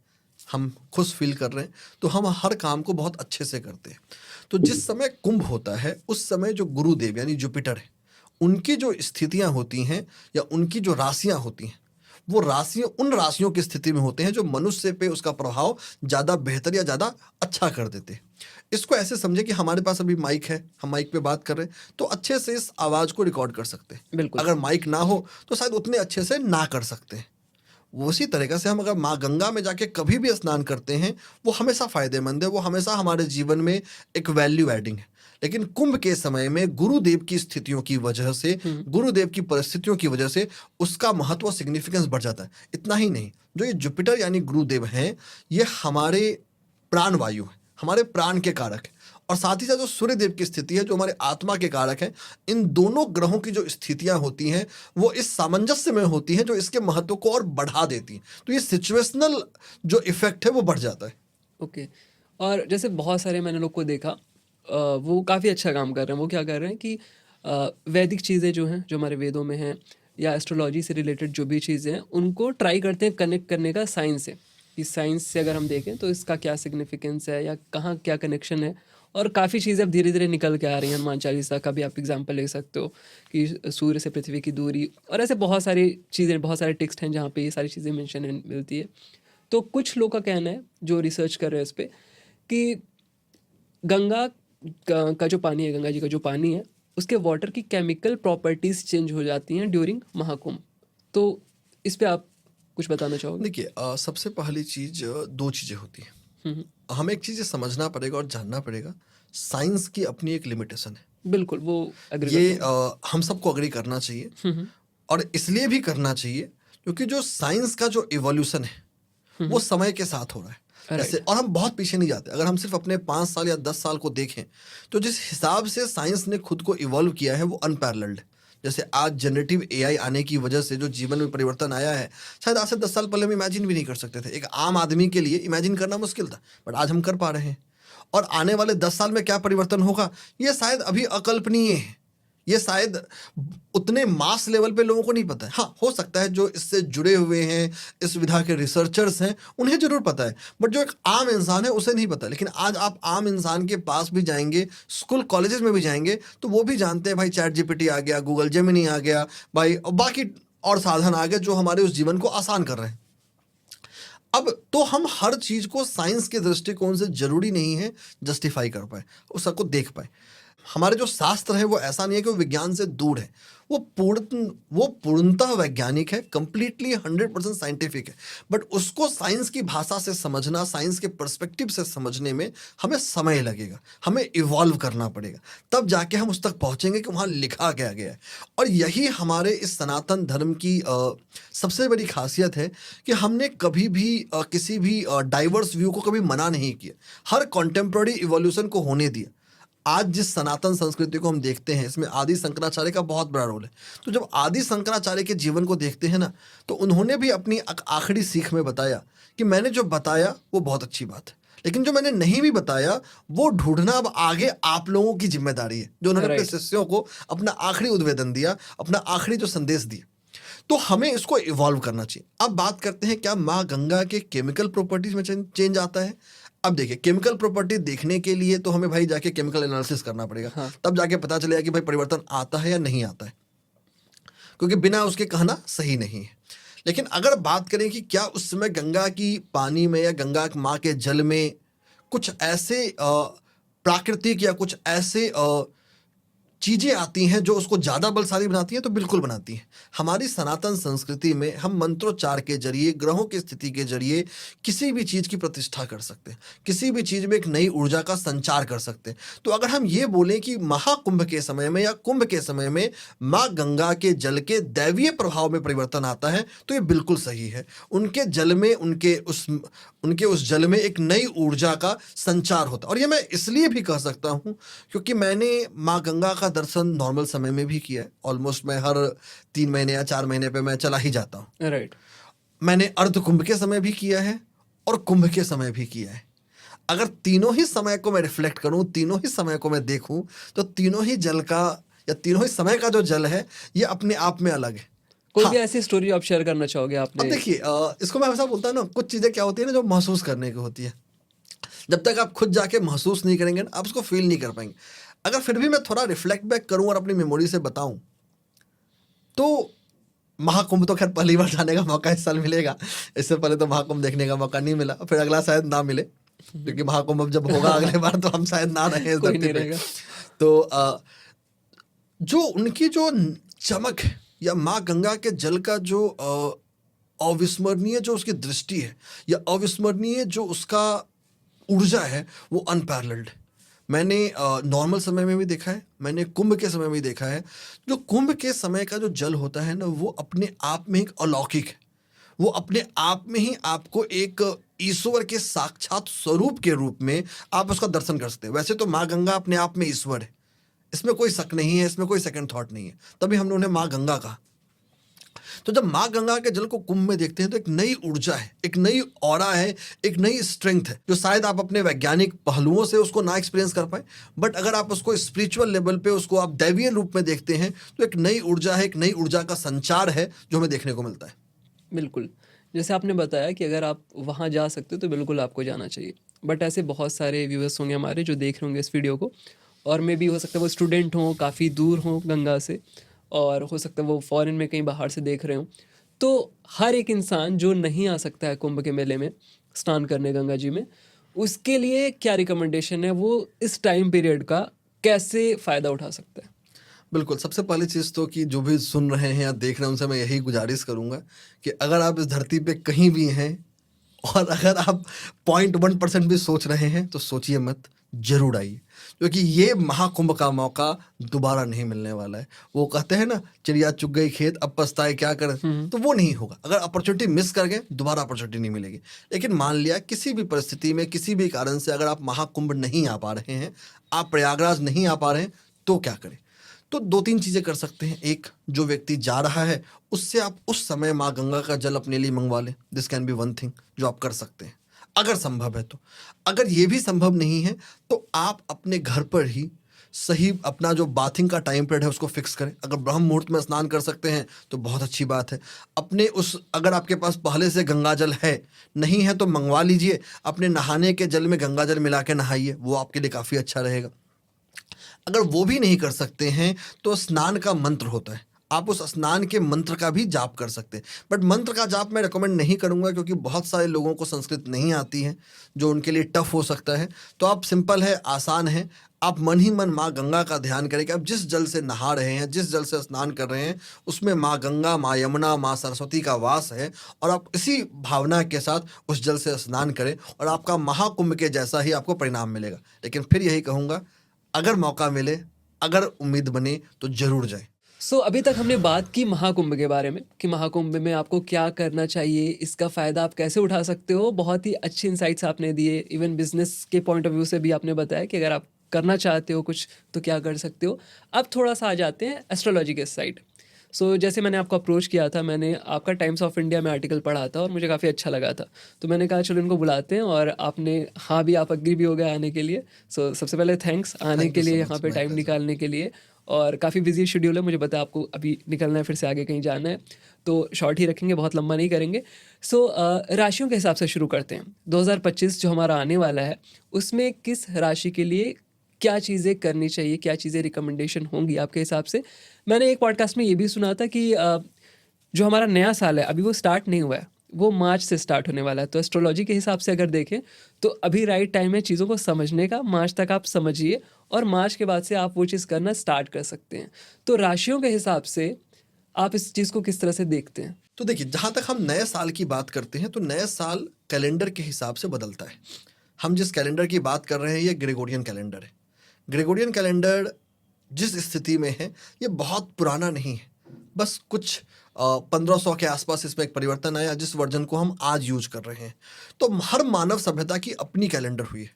हम खुश फील कर रहे हैं, तो हम हर काम को बहुत अच्छे से करते हैं। तो जिस समय कुंभ होता है उस समय जो गुरुदेव यानी जुपिटर है, उनकी जो स्थितियां होती हैं या उनकी जो राशियां होती हैं, वो राशियां उन राशियों की स्थिति में होते हैं जो मनुष्य पे उसका प्रभाव ज़्यादा बेहतर या ज़्यादा अच्छा कर देते हैं। इसको ऐसे समझे कि हमारे पास अभी माइक है, हम माइक पे बात कर रहे हैं तो अच्छे से इस आवाज़ को रिकॉर्ड कर सकते हैं। बिल्कुल। अगर माइक ना हो तो शायद उतने अच्छे से ना कर सकते हैं। उसी तरीक़ा से हम अगर माँ गंगा में जाके कभी भी स्नान करते हैं, वो हमेशा फ़ायदेमंद है, वो हमेशा हमारे जीवन में एक वैल्यू एडिंग है। लेकिन कुंभ के समय में गुरुदेव की स्थितियों की वजह से, गुरुदेव की परिस्थितियों की वजह से उसका महत्व और सिग्निफिकेंस बढ़ जाता है। इतना ही नहीं, जो ये जुपिटर यानी गुरुदेव हैं, ये हमारे प्राण वायु है, हमारे प्राण के कारक है। और साथ ही साथ जो सूर्य देव की स्थिति है जो हमारे आत्मा के कारक है, इन दोनों ग्रहों की जो स्थितियां होती हैं वो इस सामंजस्य में होती हैं जो इसके महत्व को और बढ़ा देती हैं। तो ये सिचुएशनल जो इफेक्ट है वो बढ़ जाता है। ओके। और जैसे बहुत सारे मैंने लोग को देखा, वो काफ़ी अच्छा काम कर रहे हैं। वो क्या कर रहे हैं कि वैदिक चीज़ें जो हैं, जो हमारे वेदों में हैं, या एस्ट्रोलॉजी से रिलेटेड जो भी चीज़ें हैं, उनको ट्राई करते हैं कनेक्ट करने का साइंस से, कि साइंस से अगर हम देखें तो इसका क्या सिग्निफिकेंस है या कहाँ क्या कनेक्शन है। और काफ़ी चीज़ें अब धीरे धीरे निकल के आ रही हैं। हनुमान चालीसा का भी आप एग्जाम्पल ले सकते हो कि सूर्य से पृथ्वी की दूरी, और ऐसे बहुत सारी चीज़ें, बहुत सारे टेक्स्ट हैं जहाँ पे ये सारी चीज़ें मेंशन मिलती है। तो कुछ लोग का कहना है जो रिसर्च कर रहे हैं इस पे, कि गंगा का जो पानी है, गंगा जी का जो पानी है, उसके वाटर की केमिकल प्रॉपर्टीज चेंज हो जाती हैं ड्यूरिंग महाकुंभ। तो इस पे आप कुछ बताना चाहोगे? देखिए, सबसे पहली चीज दो चीजें होती हैं। हमें एक चीज ये समझना पड़ेगा और जानना पड़ेगा, साइंस की अपनी एक लिमिटेशन है। बिल्कुल, वो एग्री ये करता हूँ। हम सबको अग्री करना चाहिए और इसलिए भी करना चाहिए क्योंकि जो साइंस का जो इवोल्यूशन है वो समय के साथ हो रहा है। जैसे, और हम बहुत पीछे नहीं जाते। अगर हम सिर्फ अपने 5 साल या 10 साल को देखें तो जिस हिसाब से साइंस ने खुद को इवॉल्व किया है वो अनपैरेलल्ड है। जैसे आज जनरेटिव एआई आने की वजह से जो जीवन में परिवर्तन आया है, शायद आज से 10 साल पहले हम इमेजिन भी नहीं कर सकते थे। एक आम आदमी के लिए इमेजिन करना मुश्किल था, बट आज हम कर पा रहे हैं। और आने वाले 10 साल में क्या परिवर्तन होगा ये शायद अभी अकल्पनीय है। ये शायद उतने मास लेवल पे लोगों को नहीं पता है। हाँ, हो सकता है जो इससे जुड़े हुए हैं, इस विधा के रिसर्चर्स हैं, उन्हें जरूर पता है, बट जो एक आम इंसान है उसे नहीं पता। लेकिन आज आप आम इंसान के पास भी जाएंगे, स्कूल कॉलेजेस में भी जाएंगे, तो वो भी जानते हैं भाई चैट जीपीटी आ गया, गूगल जेमिनी आ गया भाई, और बाकी और साधन आ गए जो हमारे उस जीवन को आसान कर रहे हैं। अब तो हम हर चीज को साइंस के दृष्टिकोण से जरूरी नहीं है जस्टिफाई कर पाए, उसको देख पाए। हमारे जो शास्त्र है वो ऐसा नहीं है कि वो विज्ञान से दूर है, वो पूर्णतः वैज्ञानिक है, कंप्लीटली 100% साइंटिफिक है। बट उसको साइंस की भाषा से समझना, साइंस के पर्सपेक्टिव से समझने में हमें समय लगेगा, हमें इवॉल्व करना पड़ेगा, तब जाके हम उस तक पहुंचेंगे कि वहाँ लिखा क्या गया है। और यही हमारे इस सनातन धर्म की सबसे बड़ी खासियत है कि हमने कभी भी किसी भी डाइवर्स व्यू को कभी मना नहीं किया, हर कॉन्टेम्प्ररी इवोल्यूशन को होने दिया। आज जिस सनातन संस्कृति को हम देखते हैं, इसमें आदि शंकराचार्य का बहुत बड़ा रोल है। तो जब आदि शंकराचार्य के जीवन को देखते हैं ना, तो उन्होंने भी अपनी आखिरी सीख में बताया कि मैंने जो बताया वो बहुत अच्छी बात है, लेकिन जो मैंने नहीं भी बताया वो ढूंढना अब आगे आप लोगों की जिम्मेदारी है। जो उन्होंने अपने राइट। शिष्यों को अपना आखिरी उद्वेदन दिया, अपना आखिरी जो संदेश दिया, तो हमें इसको इवॉल्व करना चाहिए। अब बात करते हैं क्या माँ गंगा के केमिकल प्रॉपर्टीज में चेंज आता है। अब देखिए, केमिकल प्रॉपर्टी देखने के लिए तो हमें भाई जाके केमिकल एनालिसिस करना पड़ेगा, हाँ। तब जाके पता चलेगा कि भाई परिवर्तन आता है या नहीं आता है, क्योंकि बिना उसके कहना सही नहीं है। लेकिन अगर बात करें कि क्या उस समय गंगा की पानी में या गंगा माँ के जल में कुछ ऐसे प्राकृतिक या कुछ ऐसे चीज़ें आती हैं जो उसको ज़्यादा बलशाली बनाती हैं, तो बिल्कुल बनाती हैं। हमारी सनातन संस्कृति में हम मंत्रोच्चार के जरिए, ग्रहों की स्थिति के जरिए किसी भी चीज़ की प्रतिष्ठा कर सकते हैं, किसी भी चीज़ में एक नई ऊर्जा का संचार कर सकते हैं। तो अगर हम ये बोलें कि महाकुंभ के समय में या कुंभ के समय में माँ गंगा के जल के दैवीय प्रभाव में परिवर्तन आता है, तो ये बिल्कुल सही है। उनके जल में, उनके उस जल में एक नई ऊर्जा का संचार होता है। और ये मैं इसलिए भी कह सकता हूँ क्योंकि मैंने माँ गंगा का दर्शन नॉर्मल समय में भी किया है। ऑलमोस्ट मैं हर 3 महीने या 4 महीने पे मैं चला ही जाता हूँ। राइट। मैंने अर्ध कुंभ के समय भी किया है और कुंभ के समय भी किया है। अगर तीनों ही समय को मैं रिफ्लेक्ट करूं, तीनों ही समय को मैं देखूं, तो तीनों ही जल का या तीनों ही समय का जो जल है ये अपने आप में अलग है। कोई भी ऐसी स्टोरी आप शेयर करना चाहोगे अब आपने? देखिए, इसको मैं हमेशा बोलता हूँ ना, कुछ चीज़ें क्या होती है ना जो महसूस करने की होती है। जब तक आप खुद जाके महसूस नहीं करेंगे ना, आप उसको फील नहीं कर पाएंगे। अगर फिर भी मैं थोड़ा रिफ्लेक्ट बैक करूं और अपनी मेमोरी से बताऊं, तो महाकुंभ तो खैर पहली बार जाने का मौका इस साल मिलेगा। इससे पहले तो महाकुंभ देखने का मौका नहीं मिला, फिर अगला शायद ना मिले, क्योंकि महाकुंभ अब जब होगा अगले बार तो हम शायद ना रहे इस कोई धरती नहीं पे। रहेगा। तो जो उनकी जो चमक है या माँ गंगा के जल का जो अविस्मरणीय जो उसकी दृष्टि है या अविस्मरणीय जो उसका ऊर्जा है, वो अनपैरेलल्ड है। मैंने नॉर्मल समय में भी देखा है, मैंने कुंभ के समय में भी देखा है। जो कुंभ के समय का जो जल होता है ना, वो अपने आप में एक अलौकिक है। वो अपने आप में ही आपको एक ईश्वर के साक्षात स्वरूप के रूप में आप उसका दर्शन कर सकते हैं। वैसे तो माँ गंगा अपने आप में ईश्वर है, इसमें कोई शक नहीं है, इसमें कोई सेकंड थॉट नहीं है, तभी हमने उन्हें माँ गंगा कहा। तो जब माँ गंगा के जल को कुंभ में देखते हैं तो एक नई ऊर्जा है, एक नई ऑरा है, एक नई स्ट्रेंथ है, जो शायद आप अपने वैज्ञानिक पहलुओं से उसको ना एक्सपीरियंस कर पाए, बट अगर आप उसको स्पिरिचुअल लेवल पे, उसको आप दैवीय रूप में देखते हैं, तो एक नई ऊर्जा है, एक नई ऊर्जा का संचार है जो हमें देखने को मिलता है। बिल्कुल। जैसे आपने बताया कि अगर आप वहाँ जा सकते हो तो बिल्कुल आपको जाना चाहिए। बट ऐसे बहुत सारे व्यूअर्स होंगे हमारे जो देख रहे होंगे इस वीडियो को, और मे भी हो सकता है वो स्टूडेंट हों, काफ़ी दूर हों गंगा से, और हो सकता है वो फॉरेन में कहीं बाहर से देख रहे हों। तो हर एक इंसान जो नहीं आ सकता है कुंभ के मेले में स्नान करने गंगा जी में, उसके लिए क्या रिकमेंडेशन है? वो इस टाइम पीरियड का कैसे फ़ायदा उठा सकता है? बिल्कुल, सबसे पहली चीज़ तो कि जो भी सुन रहे हैं या देख रहे हैं उनसे मैं यही गुजारिश करूँगा कि अगर आप इस धरती पे कहीं भी हैं और अगर आप 0.1% भी सोच रहे हैं, तो सोचिए मत, ज़रूर आइए, क्योंकि ये महाकुंभ का मौका दोबारा नहीं मिलने वाला है। वो कहते हैं ना, चिड़िया चुग गई खेत अब पछताए क्या करें, तो वो नहीं होगा। अगर अपॉर्चुनिटी मिस कर गए, दोबारा अपॉर्चुनिटी नहीं मिलेगी। लेकिन मान लिया किसी भी परिस्थिति में, किसी भी कारण से अगर आप महाकुंभ नहीं आ पा रहे हैं, आप प्रयागराज नहीं आ पा रहे हैं, तो क्या करें? तो 2-3 चीज़ें कर सकते हैं। एक, जो व्यक्ति जा रहा है उससे आप उस समय माँ गंगा का जल अपने लिए मंगवा लें। This can be one thing जो आप कर सकते हैं, अगर संभव है तो। अगर ये भी संभव नहीं है तो आप अपने घर पर ही सही अपना जो बाथिंग का टाइम पीरियड है उसको फिक्स करें। अगर ब्रह्म मुहूर्त में स्नान कर सकते हैं तो बहुत अच्छी बात है। अपने उस, अगर आपके पास पहले से गंगा जल है, नहीं है तो मंगवा लीजिए। अपने नहाने के जल में गंगा जल मिला के नहाइए, वो आपके लिए काफ़ी अच्छा रहेगा। अगर वो भी नहीं कर सकते हैं तो स्नान का मंत्र होता है, आप उस स्नान के मंत्र का भी जाप कर सकते हैं। बट मंत्र का जाप मैं रिकमेंड नहीं करूंगा, क्योंकि बहुत सारे लोगों को संस्कृत नहीं आती है, जो उनके लिए टफ हो सकता है। तो आप, सिंपल है, आसान है, आप मन ही मन माँ गंगा का ध्यान करें कि आप जिस जल से नहा रहे हैं, जिस जल से स्नान कर रहे हैं, उसमें माँ गंगा, माँ यमुना, माँ सरस्वती का वास है, और आप इसी भावना के साथ उस जल से स्नान करें और आपका महाकुंभ के जैसा ही आपको परिणाम मिलेगा। लेकिन फिर यही कहूँगा, अगर मौका मिले, अगर उम्मीद बने तो ज़रूर जाएँ। सो अभी तक हमने बात की महाकुंभ के बारे में कि महाकुंभ में आपको क्या करना चाहिए, इसका फ़ायदा आप कैसे उठा सकते हो। बहुत ही अच्छी इनसाइट्स आपने दिए, इवन बिजनेस के पॉइंट ऑफ व्यू से भी आपने बताया कि अगर आप करना चाहते हो कुछ तो क्या कर सकते हो। अब थोड़ा सा आ जाते हैं एस्ट्रोलॉजी के साइड। सो जैसे मैंने आपको अप्रोच किया था, मैंने आपका टाइम्स ऑफ इंडिया में आर्टिकल पढ़ा था और मुझे काफ़ी अच्छा लगा था, तो मैंने कहा चलो इनको बुलाते हैं, और आपने हाँ भी, आप अग्री भी हो गए आने के लिए। सो सबसे पहले थैंक्स आने थैंक के यू सो लिए, मच, यहाँ पे माय टाइम प्लेज़र। निकालने के लिए। और काफ़ी बिजी शेड्यूल है, मुझे पता है आपको अभी निकलना है, फिर से आगे कहीं जाना है, तो शॉर्ट ही रखेंगे, बहुत लंबा नहीं करेंगे। सो राशियों के हिसाब से शुरू करते हैं। 2025 जो हमारा आने वाला है, उसमें किस राशि के लिए क्या चीज़ें करनी चाहिए, क्या चीज़ें रिकमेंडेशन होंगी आपके हिसाब से? मैंने एक पॉडकास्ट में ये भी सुना था कि जो हमारा नया साल है, अभी वो स्टार्ट नहीं हुआ है, वो मार्च से स्टार्ट होने वाला है। तो एस्ट्रोलॉजी के हिसाब से अगर देखें तो अभी राइट टाइम है चीज़ों को समझने का। मार्च तक आप समझिए और मार्च के बाद से आप वो चीज़ करना स्टार्ट कर सकते हैं। तो राशियों के हिसाब से आप इस चीज़ को किस तरह से देखते हैं? तो देखिए, जहाँ तक हम नए साल की बात करते हैं, तो नए साल कैलेंडर के हिसाब से बदलता है। हम जिस कैलेंडर की बात कर रहे हैं, ये ग्रेगोरियन कैलेंडर है। ग्रेगोरियन कैलेंडर जिस स्थिति में है, ये बहुत पुराना नहीं है। बस कुछ 1500 के आसपास इसमें एक परिवर्तन आया, जिस वर्जन को हम आज यूज कर रहे हैं। तो हर मानव सभ्यता की अपनी कैलेंडर हुई है।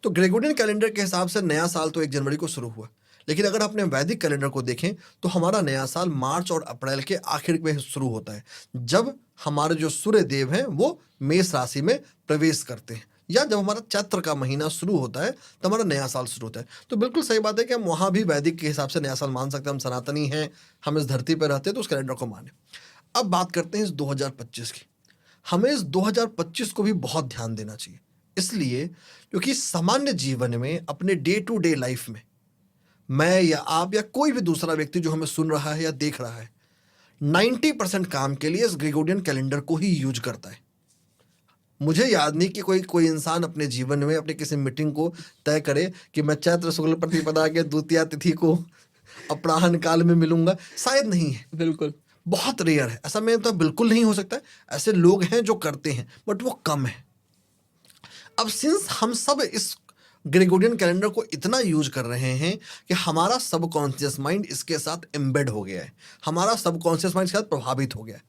तो ग्रेगोरियन कैलेंडर के हिसाब से नया साल तो 1 जनवरी को शुरू हुआ। लेकिन अगर अपने वैदिक कैलेंडर को देखें, तो हमारा नया साल मार्च और अप्रैल के आखिर में शुरू होता है, जब हमारे जो सूर्य देव हैं वो मेष राशि में प्रवेश करते हैं, या जब हमारा चैत्र का महीना शुरू होता है तो हमारा नया साल शुरू होता है। तो बिल्कुल सही बात है कि हम वहाँ भी वैदिक के हिसाब से नया साल मान सकते हैं। हम सनातनी हैं, हम इस धरती पर रहते हैं, तो उस कैलेंडर को माने। अब बात करते हैं इस 2025 की। हमें इस 2025 को भी बहुत ध्यान देना चाहिए, इसलिए क्योंकि सामान्य जीवन में, अपने डे टू डे लाइफ में, मैं या आप या कोई भी दूसरा व्यक्ति जो हमें सुन रहा है या देख रहा है, 90% काम के लिए इस ग्रेगोरियन कैलेंडर को ही यूज करता है। मुझे याद नहीं कि कोई इंसान अपने जीवन में अपनी किसी मीटिंग को तय करे कि मैं चैत्र शुक्ल प्रतिपदा के द्वितीया तिथि को अपराह्न काल में मिलूंगा। शायद नहीं है, बिल्कुल। बहुत रेयर है। ऐसा में तो बिल्कुल नहीं हो सकता है। ऐसे लोग हैं जो करते हैं, बट वो कम है। अब सिंस हम सब इस ग्रेगोरियन कैलेंडर को इतना यूज कर रहे हैं कि हमारा सबकॉन्शियस माइंड इसके साथ एम्बेड हो गया है, हमारा सबकॉन्शियस माइंड इसके साथ प्रभावित हो गया है।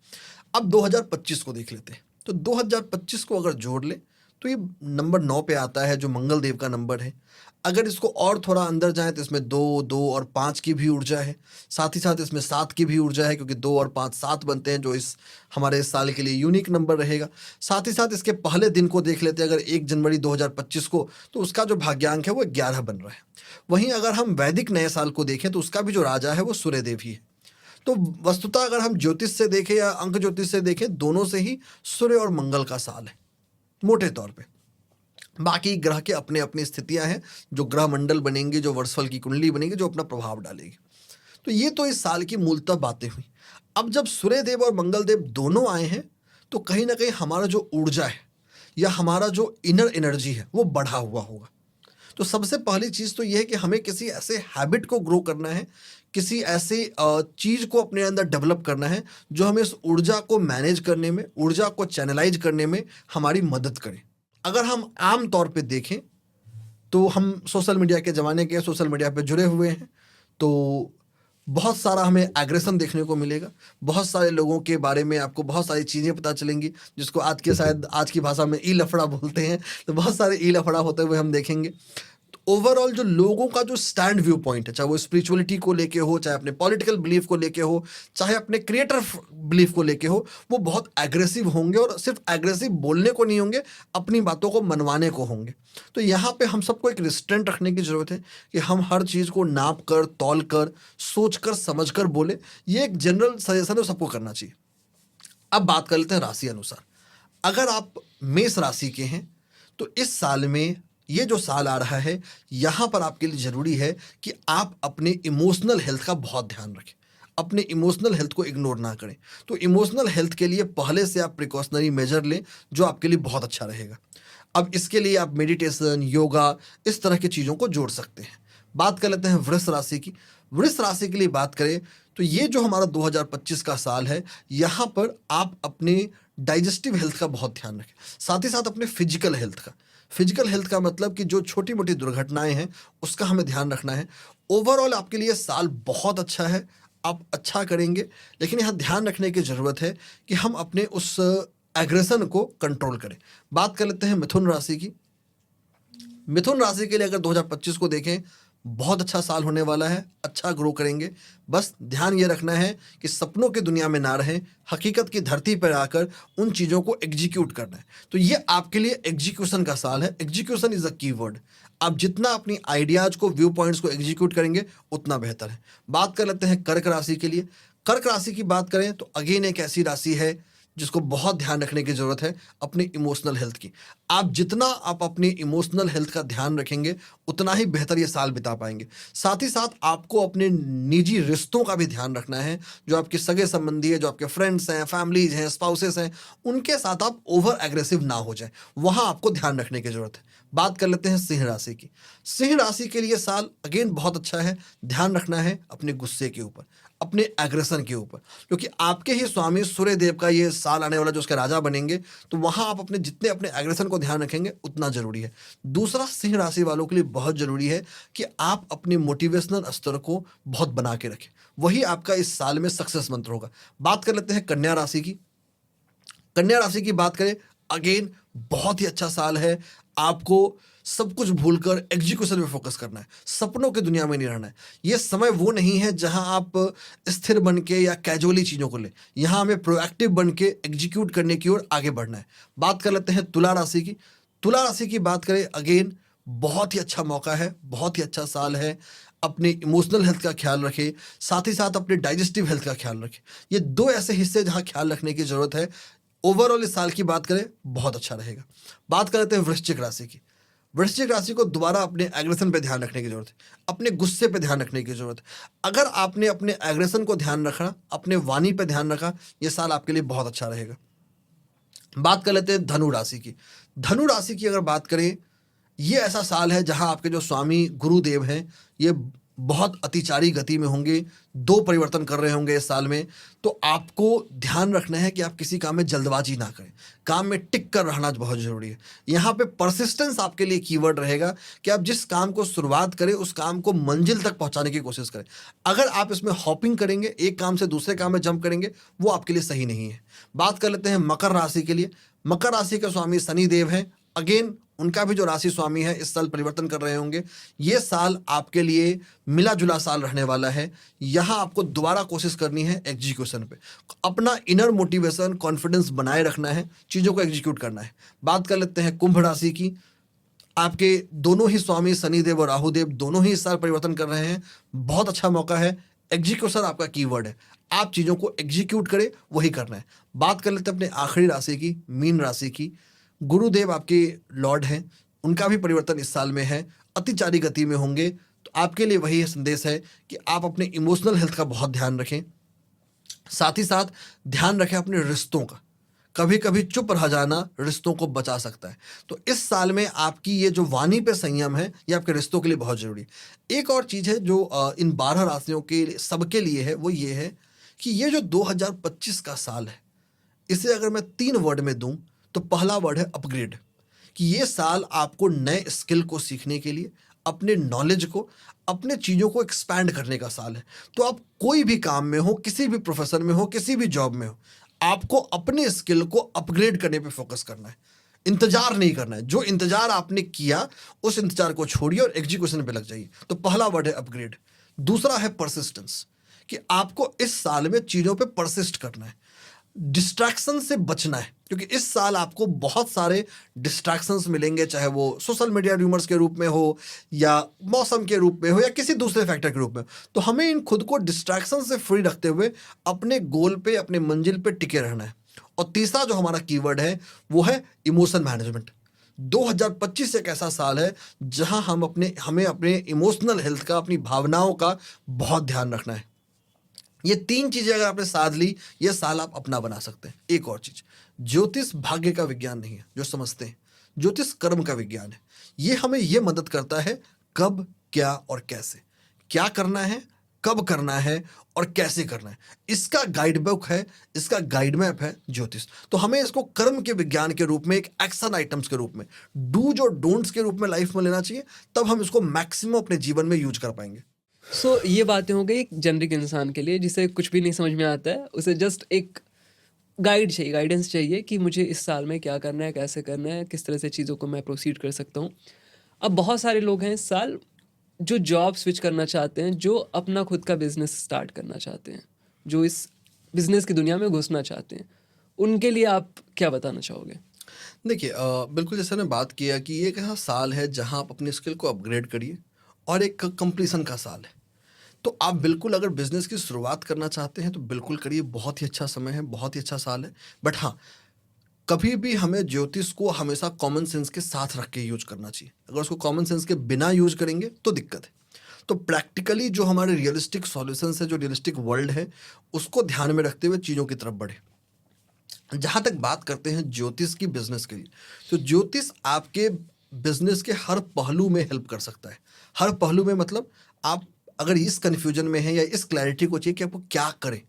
अब 2025 को देख लेते हैं। तो 2025 को अगर जोड़ ले तो ये नंबर 9 पे आता है, जो मंगल देव का नंबर है। अगर इसको और थोड़ा अंदर जाए तो इसमें 2, 2 और 5 की भी ऊर्जा है। साथ ही साथ इसमें 7 की भी ऊर्जा है, क्योंकि 2 और 5 7 बनते हैं, जो इस हमारे इस साल के लिए यूनिक नंबर रहेगा। साथ ही साथ इसके पहले दिन को देख लेते हैं, अगर 1 जनवरी 2025 को, तो उसका जो भाग्यांक है वो 11 बन रहा है। वहीं अगर हम वैदिक नए साल को देखें तो उसका भी जो राजा है वो सूर्यदेव ही है। तो वस्तुतः अगर हम ज्योतिष से देखें या अंक ज्योतिष से देखें, दोनों से ही सूर्य और मंगल का साल है मोटे तौर पे। बाकी ग्रह के अपने अपनी स्थितियां हैं, जो ग्रह मंडल बनेंगे, जो वर्षफल की कुंडली बनेगी, जो अपना प्रभाव डालेगी। तो ये तो इस साल की मूलतः बातें हुई। अब जब सूर्यदेव और मंगल देव दोनों आए हैं, तो कहीं ना कहीं हमारा जो ऊर्जा है या हमारा जो इनर एनर्जी है वो बढ़ा हुआ होगा। तो सबसे पहली चीज़ तो ये है कि हमें किसी ऐसे हैबिट को ग्रो करना है, किसी ऐसे चीज़ को अपने अंदर डेवलप करना है जो हमें इस ऊर्जा को मैनेज करने में, ऊर्जा को चैनलाइज करने में हमारी मदद करे। अगर हम आम तौर पे देखें तो हम सोशल मीडिया के ज़माने के, सोशल मीडिया पे जुड़े हुए हैं, तो बहुत सारा हमें एग्रेशन देखने को मिलेगा। बहुत सारे लोगों के बारे में आपको बहुत सारी चीज़ें पता चलेंगी, जिसको आज की भाषा में ई लफड़ा बोलते हैं। तो बहुत सारे ई लफड़ा होते हुए हम देखेंगे। ओवरऑल जो लोगों का जो स्टैंड व्यू पॉइंट है, चाहे वो स्पिरिचुअलिटी को लेके हो, चाहे अपने पॉलिटिकल बिलीफ को लेके हो, चाहे अपने क्रिएटर बिलीफ को लेके हो, वो बहुत एग्रेसिव होंगे। और सिर्फ एग्रेसिव बोलने को नहीं होंगे, अपनी बातों को मनवाने को होंगे। तो यहाँ पे हम सबको एक रिस्ट्रेंट रखने की ज़रूरत है कि हम हर चीज़ को नाप कर, तौल कर, सोच कर, समझ कर बोले। ये एक जनरल सजेशन है, सबको करना चाहिए। अब बात कर लेते हैं राशि अनुसार। अगर आप मेष राशि के हैं तो इस साल में, ये जो साल आ रहा है, यहाँ पर आपके लिए ज़रूरी है कि आप अपने इमोशनल हेल्थ का बहुत ध्यान रखें, अपने इमोशनल हेल्थ को इग्नोर ना करें। तो इमोशनल हेल्थ के लिए पहले से आप प्रिकॉशनरी मेजर लें, जो आपके लिए बहुत अच्छा रहेगा। अब इसके लिए आप मेडिटेशन, योगा, इस तरह की चीज़ों को जोड़ सकते हैं। बात कर लेते हैं वृष राशि की। वृष राशि के लिए बात करें तो ये जो हमारा 2025 का साल है, यहाँ पर आप अपने डाइजेस्टिव हेल्थ का बहुत ध्यान रखें, साथ ही साथ अपने फिजिकल हेल्थ का। फिजिकल हेल्थ का मतलब कि जो छोटी मोटी दुर्घटनाएं हैं उसका हमें ध्यान रखना है। ओवरऑल आपके लिए साल बहुत अच्छा है, आप अच्छा करेंगे, लेकिन यहाँ ध्यान रखने की ज़रूरत है कि हम अपने उस एग्रेशन को कंट्रोल करें। बात कर लेते हैं मिथुन राशि की। मिथुन राशि के लिए अगर 2025 को देखें, बहुत अच्छा साल होने वाला है, अच्छा ग्रो करेंगे। बस ध्यान ये रखना है कि सपनों की दुनिया में ना रहें, हकीकत की धरती पर आकर उन चीज़ों को एग्जीक्यूट करना है। तो ये आपके लिए एग्जीक्यूशन का साल है। Execution is a keyword. आप जितना अपनी आइडियाज़ को, व्यू पॉइंट्स को एग्जीक्यूट करेंगे उतना बेहतर है। बात कर लेते हैं कर्क राशि के लिए। कर्क राशि की बात करें तो अगेन एक ऐसी राशि है जिसको बहुत ध्यान रखने की ज़रूरत है, अपनी इमोशनल हेल्थ की। आप अपनी इमोशनल हेल्थ का ध्यान रखेंगे, उतना ही बेहतर ये साल बिता पाएंगे। साथ ही साथ आपको अपने निजी रिश्तों का भी ध्यान रखना है। जो आपके सगे संबंधी है, जो आपके फ्रेंड्स हैं, फैमिलीज हैं, स्पाउसेस हैं, उनके साथ आप ओवर एग्रेसिव ना हो जाए, वहाँ आपको ध्यान रखने की ज़रूरत है। बात कर लेते हैं सिंह राशि की। सिंह राशि के लिए साल अगेन बहुत अच्छा है। ध्यान रखना है अपने गुस्से के ऊपर, अपने एग्रेशन के ऊपर, क्योंकि आपके ही स्वामी सूर्य देव का ये साल आने वाला, जो उसके राजा बनेंगे, तो वहाँ आप अपने जितने अपने एग्रेशन को ध्यान रखेंगे उतना जरूरी है। दूसरा, सिंह राशि वालों के लिए बहुत जरूरी है कि आप अपने मोटिवेशनल स्तर को बहुत बना के रखें, वही आपका इस साल में सक्सेस मंत्र होगा। बात कर लेते हैं कन्या राशि की। कन्या राशि की बात करें, अगेन बहुत ही अच्छा साल है। आपको सब कुछ भूलकर एग्जीक्यूशन में फोकस करना है, सपनों की दुनिया में नहीं रहना है। ये समय वो नहीं है जहां आप स्थिर बन के या कैजुअली चीज़ों को लें, यहाँ हमें प्रोएक्टिव बन के एग्जीक्यूट करने की ओर आगे बढ़ना है। बात कर लेते हैं तुला राशि की। तुला राशि की बात करें, अगेन बहुत ही अच्छा मौका है, बहुत ही अच्छा साल है। अपने इमोशनल हेल्थ का ख्याल रखें, साथ ही साथ अपने डाइजेस्टिव हेल्थ का ख्याल रखें। ये दो ऐसे हिस्से जहाँ ख्याल रखने की ज़रूरत है। ओवरऑल इस साल की बात करें, बहुत अच्छा रहेगा। बात कर लेते हैं वृश्चिक राशि की। वृश्चिक राशि को दोबारा अपने एग्रेशन पे ध्यान रखने की जरूरत है, अपने गुस्से पे ध्यान रखने की जरूरत है। अगर आपने अपने एग्रेशन को ध्यान रखा, अपने वाणी पे ध्यान रखा, ये साल आपके लिए बहुत अच्छा रहेगा। बात कर लेते हैं धनु राशि की। धनु राशि की अगर बात करें, ये ऐसा साल है जहां आपके जो स्वामी गुरुदेव हैं, ये बहुत अतिचारी गति में होंगे, दो परिवर्तन कर रहे होंगे इस साल में। तो आपको ध्यान रखना है कि आप किसी काम में जल्दबाजी ना करें, काम में टिक कर रहना बहुत जरूरी है। यहाँ पे परसिस्टेंस आपके लिए कीवर्ड रहेगा कि आप जिस काम को शुरुआत करें, उस काम को मंजिल तक पहुंचाने की कोशिश करें। अगर आप इसमें हॉपिंग करेंगे, एक काम से दूसरे काम में जंप करेंगे, वो आपके लिए सही नहीं है। बात कर लेते हैं मकर राशि के लिए। मकर राशि के स्वामी शनि देव हैं। अगेन उनका भी जो राशि स्वामी है, इस साल परिवर्तन कर रहे होंगे। ये साल आपके लिए मिला जुला साल रहने वाला है। यहाँ आपको दोबारा कोशिश करनी है एग्जीक्यूशन पे, अपना इनर मोटिवेशन, कॉन्फिडेंस बनाए रखना है, चीज़ों को एग्जीक्यूट करना है। बात कर लेते हैं कुंभ राशि की। आपके दोनों ही स्वामी शनिदेव और राहुदेव दोनों ही इस साल परिवर्तन कर रहे हैं। बहुत अच्छा मौका है, एग्जीक्यूशन आपका कीवर्ड है। आप चीज़ों को एग्जीक्यूट करें, वही करना है। बात कर लेते हैं अपने आखिरी राशि की, मीन राशि की। गुरुदेव आपके लॉर्ड हैं, उनका भी परिवर्तन इस साल में है, अतिचारी गति में होंगे। तो आपके लिए वही संदेश है कि आप अपने इमोशनल हेल्थ का बहुत ध्यान रखें, साथ ही साथ ध्यान रखें अपने रिश्तों का। कभी कभी चुप रह जाना रिश्तों को बचा सकता है। तो इस साल में आपकी ये जो वाणी पे संयम है, ये आपके रिश्तों के लिए बहुत जरूरी है। एक और चीज़ है जो इन 12 राशियों के सबके लिए है, वो ये है कि ये जो 2025 का साल है, इसे अगर मैं 3 वर्ड में दूं तो पहला वर्ड है अपग्रेड। कि ये साल आपको नए स्किल को सीखने के लिए, अपने नॉलेज को, अपने चीज़ों को एक्सपैंड करने का साल है। तो आप कोई भी काम में हो, किसी भी प्रोफेशन में हो, किसी भी जॉब में हो, आपको अपने स्किल को अपग्रेड करने पे फोकस करना है, इंतजार नहीं करना है। जो इंतजार आपने किया, उस इंतजार को छोड़िए और एग्जीक्यूशन पे लग जाइए। तो पहला वर्ड है अपग्रेड। दूसरा है परसिस्टेंस, कि आपको इस साल में चीज़ों पे परसिस्ट करना है, डिस्ट्रैक्शन से बचना है, क्योंकि इस साल आपको बहुत सारे डिस्ट्रैक्शंस मिलेंगे, चाहे वो सोशल मीडिया रूमर्स के रूप में हो, या मौसम के रूप में हो, या किसी दूसरे फैक्टर के रूप में। तो हमें इन खुद को डिस्ट्रैक्शन से फ्री रखते हुए अपने गोल पे, अपने मंजिल पे टिके रहना है। और तीसरा जो हमारा कीवर्ड है, वो है इमोशन मैनेजमेंट। 2025 एक ऐसा साल है जहां हमें अपने इमोशनल हेल्थ का, अपनी भावनाओं का बहुत ध्यान रखना है। ये 3 चीजें अगर आपने साध ली, ये साल आप अपना बना सकते हैं। एक और चीज, ज्योतिष भाग्य का विज्ञान नहीं है जो समझते हैं, ज्योतिष कर्म का विज्ञान है। ये हमें ये मदद करता है कब, क्या और कैसे, क्या करना है, कब करना है और कैसे करना है, इसका गाइड बुक है, इसका गाइड मैप है ज्योतिष। तो हमें इसको कर्म के विज्ञान के रूप में, एक एक्शन आइटम्स के रूप में, डूज और डोंट्स के रूप में लाइफ में लेना चाहिए, तब हम इसको मैक्सिमम अपने जीवन में यूज कर पाएंगे। सो ये बातें हो गई एक जेनरिक इंसान के लिए जिसे कुछ भी नहीं समझ में आता है, उसे जस्ट एक गाइड चाहिए, गाइडेंस चाहिए कि मुझे इस साल में क्या करना है, कैसे करना है, किस तरह से चीज़ों को मैं प्रोसीड कर सकता हूँ। अब बहुत सारे लोग हैं इस साल जो जॉब स्विच करना चाहते हैं, जो अपना खुद का बिजनेस स्टार्ट करना चाहते हैं, जो इस बिजनेस की दुनिया में घुसना चाहते हैं, उनके लिए आप क्या बताना चाहोगे? देखिए, बिल्कुल जैसे मैंने बात किया कि ये एक ऐसा साल है जहां आप अपनी स्किल को अपग्रेड करिए, और एक कंप्लीसन का साल है। तो आप बिल्कुल अगर बिजनेस की शुरुआत करना चाहते हैं तो बिल्कुल करिए, बहुत ही अच्छा समय है, बहुत ही अच्छा साल है। बट हाँ, कभी भी हमें ज्योतिष को हमेशा कॉमन सेंस के साथ रख के यूज करना चाहिए। अगर उसको कॉमन सेंस के बिना यूज करेंगे तो दिक्कत है। तो प्रैक्टिकली जो हमारे रियलिस्टिक सॉल्यूशंस है, जो रियलिस्टिक वर्ल्ड है, उसको ध्यान में रखते हुए चीज़ों की तरफ बढ़े। जहाँ तक बात करते हैं ज्योतिष की बिजनेस के लिए, तो ज्योतिष आपके बिजनेस के हर पहलू में हेल्प कर सकता है। हर पहलू में मतलब, आप अगर इस कन्फ्यूजन में हैं या इस क्लैरिटी को चाहिए कि आपको क्या करें,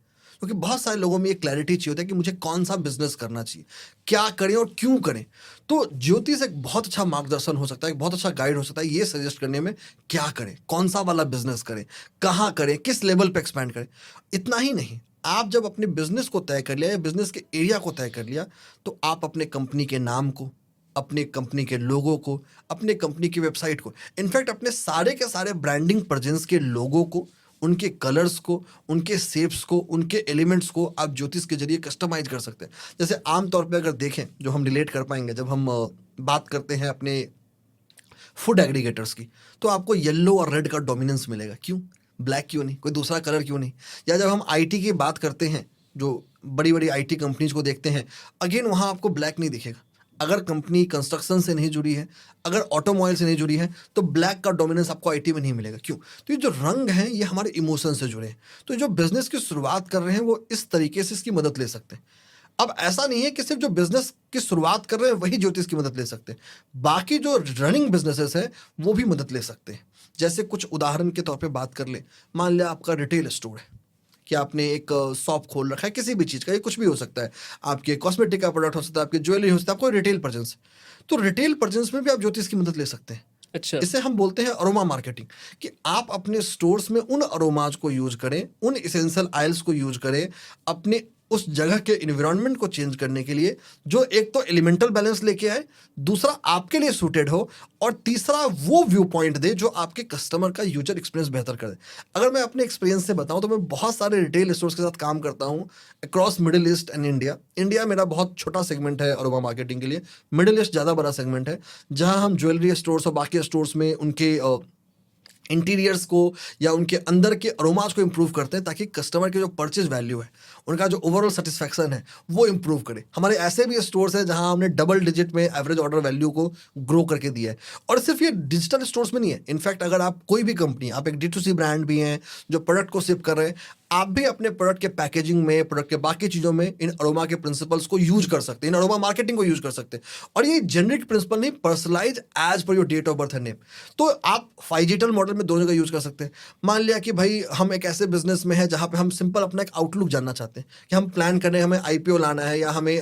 क्योंकि बहुत सारे लोगों में ये क्लैरिटी चाहिए होता है कि मुझे कौन सा बिजनेस करना चाहिए, क्या करें और क्यों करें। तो ज्योतिष एक बहुत अच्छा मार्गदर्शन हो सकता है, एक बहुत अच्छा गाइड हो सकता है ये सजेस्ट करने में, क्या करें, कौन सा वाला बिजनेस करें, कहाँ करें, किस लेवल पे एक्सपैंड करें। इतना ही नहीं, आप जब अपने बिजनेस को तय कर लिया या बिजनेस के एरिया को तय कर लिया, तो आप अपने कंपनी के नाम को, अपने कंपनी के लोगों को, अपने कंपनी की वेबसाइट को, इनफैक्ट अपने सारे के सारे ब्रांडिंग प्रेजेंस के लोगों को, उनके कलर्स को, उनके शेप्स को, उनके एलिमेंट्स को आप ज्योतिष के जरिए कस्टमाइज कर सकते हैं। जैसे आमतौर पे अगर देखें, जो हम रिलेट कर पाएंगे जब हम बात करते हैं अपने फूड एग्रीगेटर्स की, तो आपको येलो और रेड का डोमिनेंस मिलेगा। क्यों? ब्लैक क्यों नहीं? कोई दूसरा कलर क्यों नहीं? या जब हम आईटी की बात करते हैं, जो बड़ी बड़ी आईटी कंपनीज को देखते हैं, अगेन वहाँ आपको ब्लैक नहीं दिखेगा। अगर कंपनी कंस्ट्रक्शन से नहीं जुड़ी है, अगर ऑटोमोबाइल से नहीं जुड़ी है, तो ब्लैक का डोमिनेंस आपको आईटी में नहीं मिलेगा। क्यों? तो ये जो रंग हैं, ये हमारे इमोशन से जुड़े हैं। तो जो बिजनेस की शुरुआत कर रहे हैं, वो इस तरीके से इसकी मदद ले सकते हैं। अब ऐसा नहीं है कि सिर्फ जो बिजनेस की शुरुआत कर रहे हैं वही ज्योतिष की मदद ले सकते हैं, बाकी जो रनिंग बिजनेसेस हैं वो भी मदद ले सकते हैं। जैसे कुछ उदाहरण के तौर पे बात कर ले, मान लिया आपका रिटेल स्टोर है, कि आपने एक शॉप खोल रखा है किसी भी चीज़ का, ये कुछ भी हो सकता है, आपके कॉस्मेटिक का प्रोडक्ट हो सकता है, आपकी ज्वेलरी हो सकता है, आपको रिटेल प्रेजेंस। तो रिटेल प्रेजेंस में भी आप ज्योतिष की मदद ले सकते हैं। अच्छा। इसे हम बोलते हैं अरोमा मार्केटिंग, कि आप अपने स्टोर्स में उन अरोमाज को यूज करें, उन इसेंशियल ऑयल्स को यूज करें, अपने उस जगह के इन्वायरमेंट को चेंज करने के लिए, जो एक तो एलिमेंटल बैलेंस लेके आए, दूसरा आपके लिए सूटेड हो, और तीसरा वो व्यू पॉइंट दे जो आपके कस्टमर का यूजर एक्सपीरियंस बेहतर कर दे। अगर मैं अपने एक्सपीरियंस से बताऊं, तो मैं बहुत सारे रिटेल स्टोर्स के साथ काम करता हूं across middle east and India. India मेरा बहुत छोटा सेगमेंट है अरोमा मार्केटिंग के लिए, मिडिल ईस्ट ज़्यादा बड़ा सेगमेंट है, जहां हम ज्वेलरी स्टोर्स और बाकी स्टोर्स में उनके इंटीरियर्स को या उनके अंदर के अरोमाज को इंप्रूव करते हैं, ताकि कस्टमर की जो परचेज वैल्यू है, उनका जो ओवरऑल सेटिस्फैक्शन है, वो इंप्रूव करे। हमारे ऐसे भी स्टोर्स हैं जहां हमने डबल डिजिट में एवरेज ऑर्डर वैल्यू को ग्रो करके दिया है। और सिर्फ ये डिजिटल स्टोर्स में नहीं है, इनफैक्ट अगर आप कोई भी कंपनी, आप एक D2C ब्रांड भी हैं जो प्रोडक्ट को शिप कर रहे हैं, आप भी अपने प्रोडक्ट के पैकेजिंग में, प्रोडक्ट के बाकी चीज़ों में इन अरोमा के प्रिंसिपल्स को यूज कर सकते हैं, इन अरोमा मार्केटिंग को यूज कर सकते हैं। और ये जेनरिक प्रिंसिपल नहीं, personalise as per your date of birth and name. तो आप 5 डिजिटल मॉडल में दोनों का यूज कर सकते हैं। मान लिया कि भाई हम एक ऐसे बिजनेस में है जहाँ पे हम सिंपल अपना एक आउटलुक जानना चाहते हैं, कि हम प्लान कर रहे हैं, हमें IPO लाना है या हमें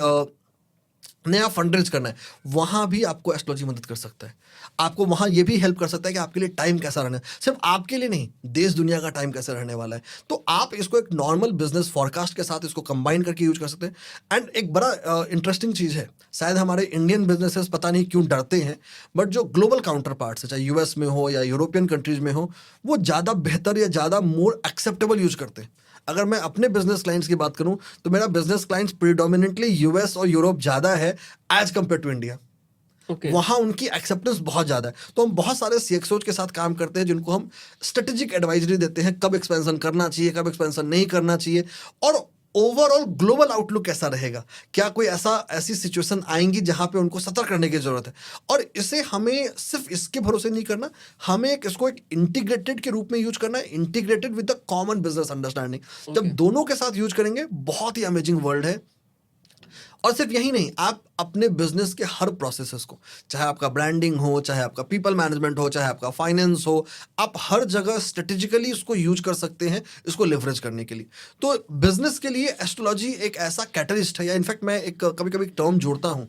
नया फंड रेज करना है, वहाँ भी आपको एस्ट्रोलॉजी मदद कर सकता है। आपको वहाँ ये भी हेल्प कर सकता है कि आपके लिए टाइम कैसा रहना है, सिर्फ आपके लिए नहीं, देश दुनिया का टाइम कैसे रहने वाला है। तो आप इसको एक नॉर्मल बिजनेस फॉरकास्ट के साथ इसको कंबाइन करके यूज कर सकते हैं। एंड एक बड़ा इंटरेस्टिंग चीज़ है, शायद हमारे इंडियन बिजनेसेस पता नहीं क्यों डरते हैं, बट जो ग्लोबल काउंटर पार्ट्स है, चाहे US में हो या यूरोपियन कंट्रीज में हो, वो ज़्यादा बेहतर या ज़्यादा मोर एक्सेप्टेबल यूज करते हैं। अगर मैं अपने बिजनेस क्लाइंट्स की बात करूं, तो मेरा बिजनेस क्लाइंट्स प्रीडोमिनेंटली US और यूरोप ज़्यादा है as compared to India. Okay. वहाँ उनकी एक्सेप्टेंस बहुत ज़्यादा है। तो हम बहुत सारे CXOs के साथ काम करते हैं, जिनको हम स्ट्रेटेजिक एडवाइजरी देते हैं, कब एक्सपेंशन करना चाहिए, कब एक्सपेंशन नहीं करना चाहिए, और ओवरऑल ग्लोबल आउटलुक कैसा रहेगा, क्या कोई ऐसी सिचुएशन आएंगी जहाँ पे उनको सतर्क करने की जरूरत है। और इसे हमें सिर्फ इसके भरोसे नहीं करना, हमें इसको एक इंटीग्रेटेड के रूप में यूज करना है, integrated with the common business understanding. जब Okay. दोनों के साथ यूज करेंगे, बहुत ही अमेजिंग वर्ल्ड है। और सिर्फ यही नहीं, आप अपने बिजनेस के हर प्रोसेसेस को, चाहे आपका ब्रांडिंग हो, चाहे आपका पीपल मैनेजमेंट हो, चाहे आपका फाइनेंस हो, आप हर जगह स्ट्रेटेजिकली इसको यूज कर सकते हैं, इसको लेवरेज करने के लिए। तो बिजनेस के लिए एस्ट्रोलॉजी एक ऐसा कैटलिस्ट है, या इनफैक्ट मैं एक कभी कभी टर्म जोड़ता हूँ,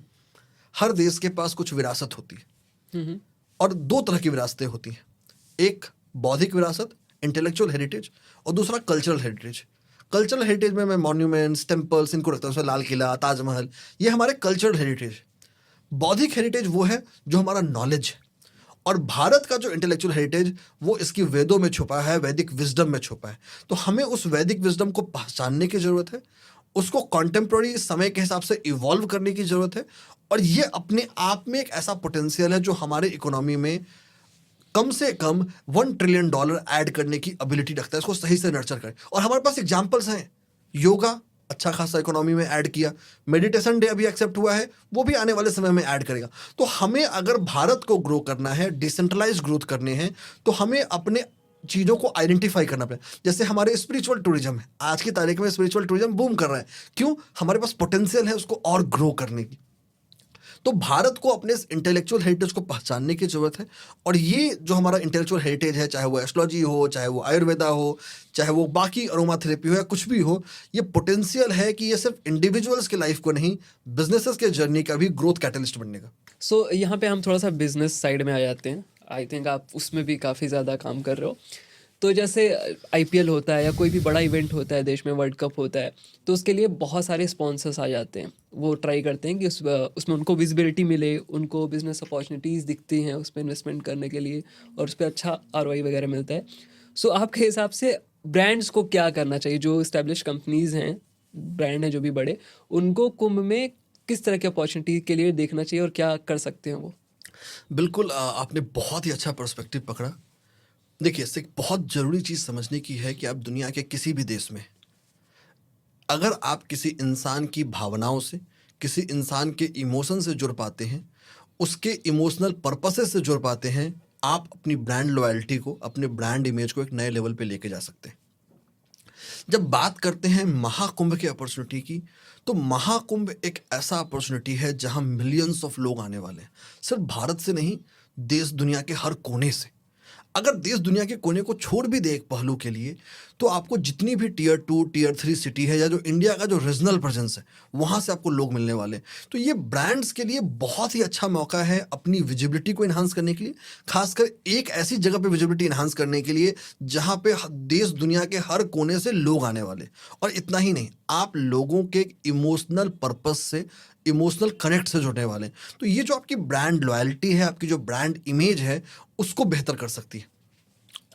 हर देश के पास कुछ विरासत होती है, और दो तरह की विरासतें होती हैं, एक बौद्धिक विरासत, इंटेलेक्चुअल हेरिटेज, और दूसरा कल्चरल हेरिटेज। कल्चरल हेरिटेज में मैं मॉन्यूमेंट्स, टेम्पल्स इनको रखता हूँ, जैसे लाल किला, ताजमहल, ये हमारे कल्चरल हेरिटेज। बौद्धिक हेरिटेज वो है जो हमारा नॉलेज है, और भारत का जो इंटेलेक्चुअल हेरिटेज वो इसकी वेदों में छुपा है, वैदिक विजडम में छुपा है। तो हमें उस वैदिक विजडम को पहचानने की जरूरत है, उसको कॉन्टेम्प्रोरी समय के हिसाब से इवॉल्व करने की जरूरत है, और ये अपने आप में एक ऐसा पोटेंशियल है जो हमारे इकोनॉमी में कम से कम $1 ट्रिलियन ऐड करने की एबिलिटी रखता है, इसको सही से नर्चर करें। और हमारे पास एग्जांपल्स हैं, योगा अच्छा खासा इकोनॉमी में ऐड किया, मेडिटेशन डे अभी एक्सेप्ट हुआ है, वो भी आने वाले समय में ऐड करेगा। तो हमें अगर भारत को ग्रो करना है, डिसेंट्रलाइज ग्रोथ करने हैं, तो हमें अपने चीज़ों को आइडेंटिफाई करना पड़ेगा। जैसे हमारे स्पिरिचुअल टूरिज्म है, आज की तारीख में स्पिरिचुअल टूरिज्म बूम कर रहा है, क्यों? हमारे पास पोटेंशियल है उसको और ग्रो करने की। तो भारत को अपने इंटेलेक्चुअल हेरिटेज को पहचानने की जरूरत है, और ये जो हमारा इंटेलेक्चुअल हेरिटेज है, चाहे वो एस्ट्रोलॉजी हो, चाहे वो आयुर्वेदा हो, चाहे वो बाकी अरोमा थेरेपी हो, या कुछ भी हो, ये पोटेंशियल है कि ये सिर्फ इंडिविजुअल्स के लाइफ को नहीं, बिजनेसेस के जर्नी का भी ग्रोथ कैटलिस्ट बनने का। सो यहाँ पे हम थोड़ा सा बिजनेस साइड में आ जाते हैं। आई थिंक आप उसमें भी काफ़ी ज़्यादा काम कर रहे हो। तो जैसे आईपीएल होता है या कोई भी बड़ा इवेंट होता है देश में, वर्ल्ड कप होता है, तो उसके लिए बहुत सारे स्पॉन्सर्स आ जाते हैं। वो ट्राई करते हैं कि उसमें उनको विजिबिलिटी मिले, उनको बिजनेस अपॉर्चुनिटीज़ दिखती हैं उस पर इन्वेस्टमेंट करने के लिए, और उस पर अच्छा आरओआई वगैरह मिलता है। सो आपके हिसाब से ब्रांड्स को क्या करना चाहिए? जो इस्टेब्लिश कंपनीज़ हैं, ब्रांड हैं जो भी बड़े, उनको कुंभ में किस तरह की अपॉर्चुनिटी के लिए देखना चाहिए और क्या कर सकते हैं वो? बिल्कुल, आपने बहुत ही अच्छा पर्सपेक्टिव पकड़ा। देखिए, इससे एक बहुत ज़रूरी चीज़ समझने की है कि आप दुनिया के किसी भी देश में, अगर आप किसी इंसान की भावनाओं से, किसी इंसान के इमोशन से जुड़ पाते हैं, उसके इमोशनल पर्पसेस से जुड़ पाते हैं, आप अपनी ब्रांड लॉयल्टी को, अपने ब्रांड इमेज को एक नए लेवल पे लेके जा सकते हैं। जब बात करते हैं महाकुंभ की अपॉर्चुनिटी की, तो महाकुंभ एक ऐसा अपॉर्चुनिटी है जहां मिलियंस ऑफ लोग आने वाले हैं, सिर्फ भारत से नहीं, देश दुनिया के हर कोने से। अगर देश दुनिया के कोने को छोड़ भी दे एक पहलू के लिए, तो आपको जितनी भी टियर 2 टियर 3 सिटी है, या जो इंडिया का जो रीजनल प्रेजेंस है, वहाँ से आपको लोग मिलने वाले हैं। तो ये ब्रांड्स के लिए बहुत ही अच्छा मौका है अपनी विजिबिलिटी को इन्हांस करने के लिए, खासकर एक ऐसी जगह पे विजिबिलिटी इन्हांस करने के लिए जहाँ पे देश दुनिया के हर कोने से लोग आने वाले। और इतना ही नहीं, आप लोगों के इमोशनल पर्पस से, इमोशनल कनेक्ट से जुड़ने वाले हैं। तो ये जो आपकी ब्रांड लॉयल्टी है, आपकी जो ब्रांड इमेज है, उसको बेहतर कर सकती है,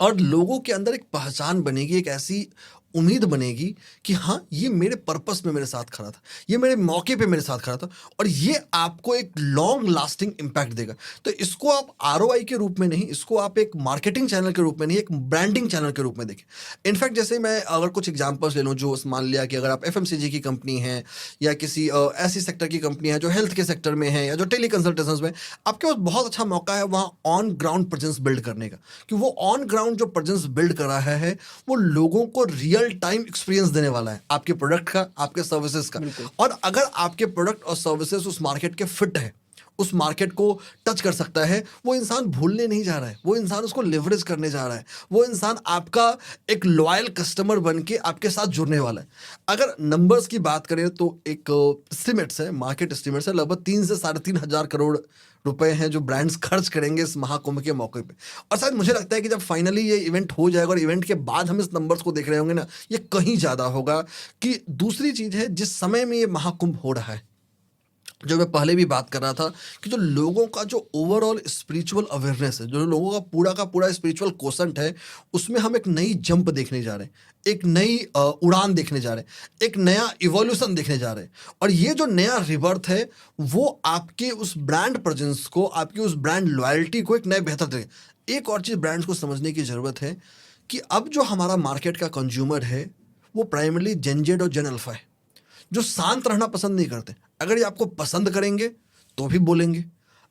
और लोगों के अंदर एक पहचान बनेगी, एक ऐसी उम्मीद बनेगी कि हाँ, ये मेरे पर्पस में मेरे साथ खड़ा था, ये मेरे मौके पे मेरे साथ खड़ा था, और ये आपको एक लॉन्ग लास्टिंग इम्पैक्ट देगा। तो इसको आप आरओआई के रूप में नहीं, इसको आप एक मार्केटिंग चैनल के रूप में नहीं, एक ब्रांडिंग चैनल के रूप में देखें। इनफैक्ट जैसे मैं अगर कुछ एग्जांपल्स ले लूँ, जो मान लिया कि अगर आप एफएमसीजी की कंपनी है, या किसी ऐसी सेक्टर की कंपनी है जो हेल्थ के सेक्टर में है, या जो टेली कंसल्टेशंस में, आपके पास बहुत अच्छा मौका है वहाँ ऑन ग्राउंड प्रेजेंस बिल्ड करने का। कि वो ऑन ग्राउंड जो प्रेजेंस बिल्ड कर रहा है, वो लोगों को रियल टाइम एक्सपीरियंस देने वाला है आपके प्रोडक्ट का, आपके सर्विसेज का। और अगर आपके प्रोडक्ट और सर्विसेज उस मार्केट के फिट है, उस मार्केट को टच कर सकता है, वो इंसान भूलने नहीं जा रहा है, वो इंसान उसको लेवरेज करने जा रहा है, वो इंसान आपका एक लॉयल कस्टमर बन के आपके साथ जुड़ने वाला है। अगर नंबर्स की बात करें तो एक एस्टिमेट्स है, मार्केट एस्टिमेट्स है, लगभग 3 से 3.5 हजार करोड़ रुपए हैं जो ब्रांड्स खर्च करेंगे इस महाकुंभ के मौके पे। और शायद मुझे लगता है कि जब फाइनली ये इवेंट हो जाएगा और इवेंट के बाद हम इस नंबर्स को देख रहे होंगे ना, ये कहीं ज़्यादा होगा। कि दूसरी चीज़ है, जिस समय में ये महाकुंभ हो रहा है, जो मैं पहले भी बात कर रहा था, कि जो लोगों का जो ओवरऑल स्पिरिचुअल अवेयरनेस है, जो लोगों का पूरा स्पिरिचुअल कोसेंट है, उसमें हम एक नई जंप देखने जा रहे हैं, एक नई उड़ान देखने जा रहे हैं, एक नया इवोल्यूशन देखने जा रहे हैं। और ये जो नया रिबर्थ है, वो आपके उस ब्रांड प्रेजेंस को, आपकी उस ब्रांड लॉयल्टी को एक नए बेहतर तरीके। एक और चीज़ ब्रांड्स को समझने की ज़रूरत है कि अब जो हमारा मार्केट का कंज्यूमर है, वो प्राइमरली जेन जेड और जेन अल्फा है, जो शांत रहना पसंद नहीं करते। अगर ये आपको पसंद करेंगे तो भी बोलेंगे,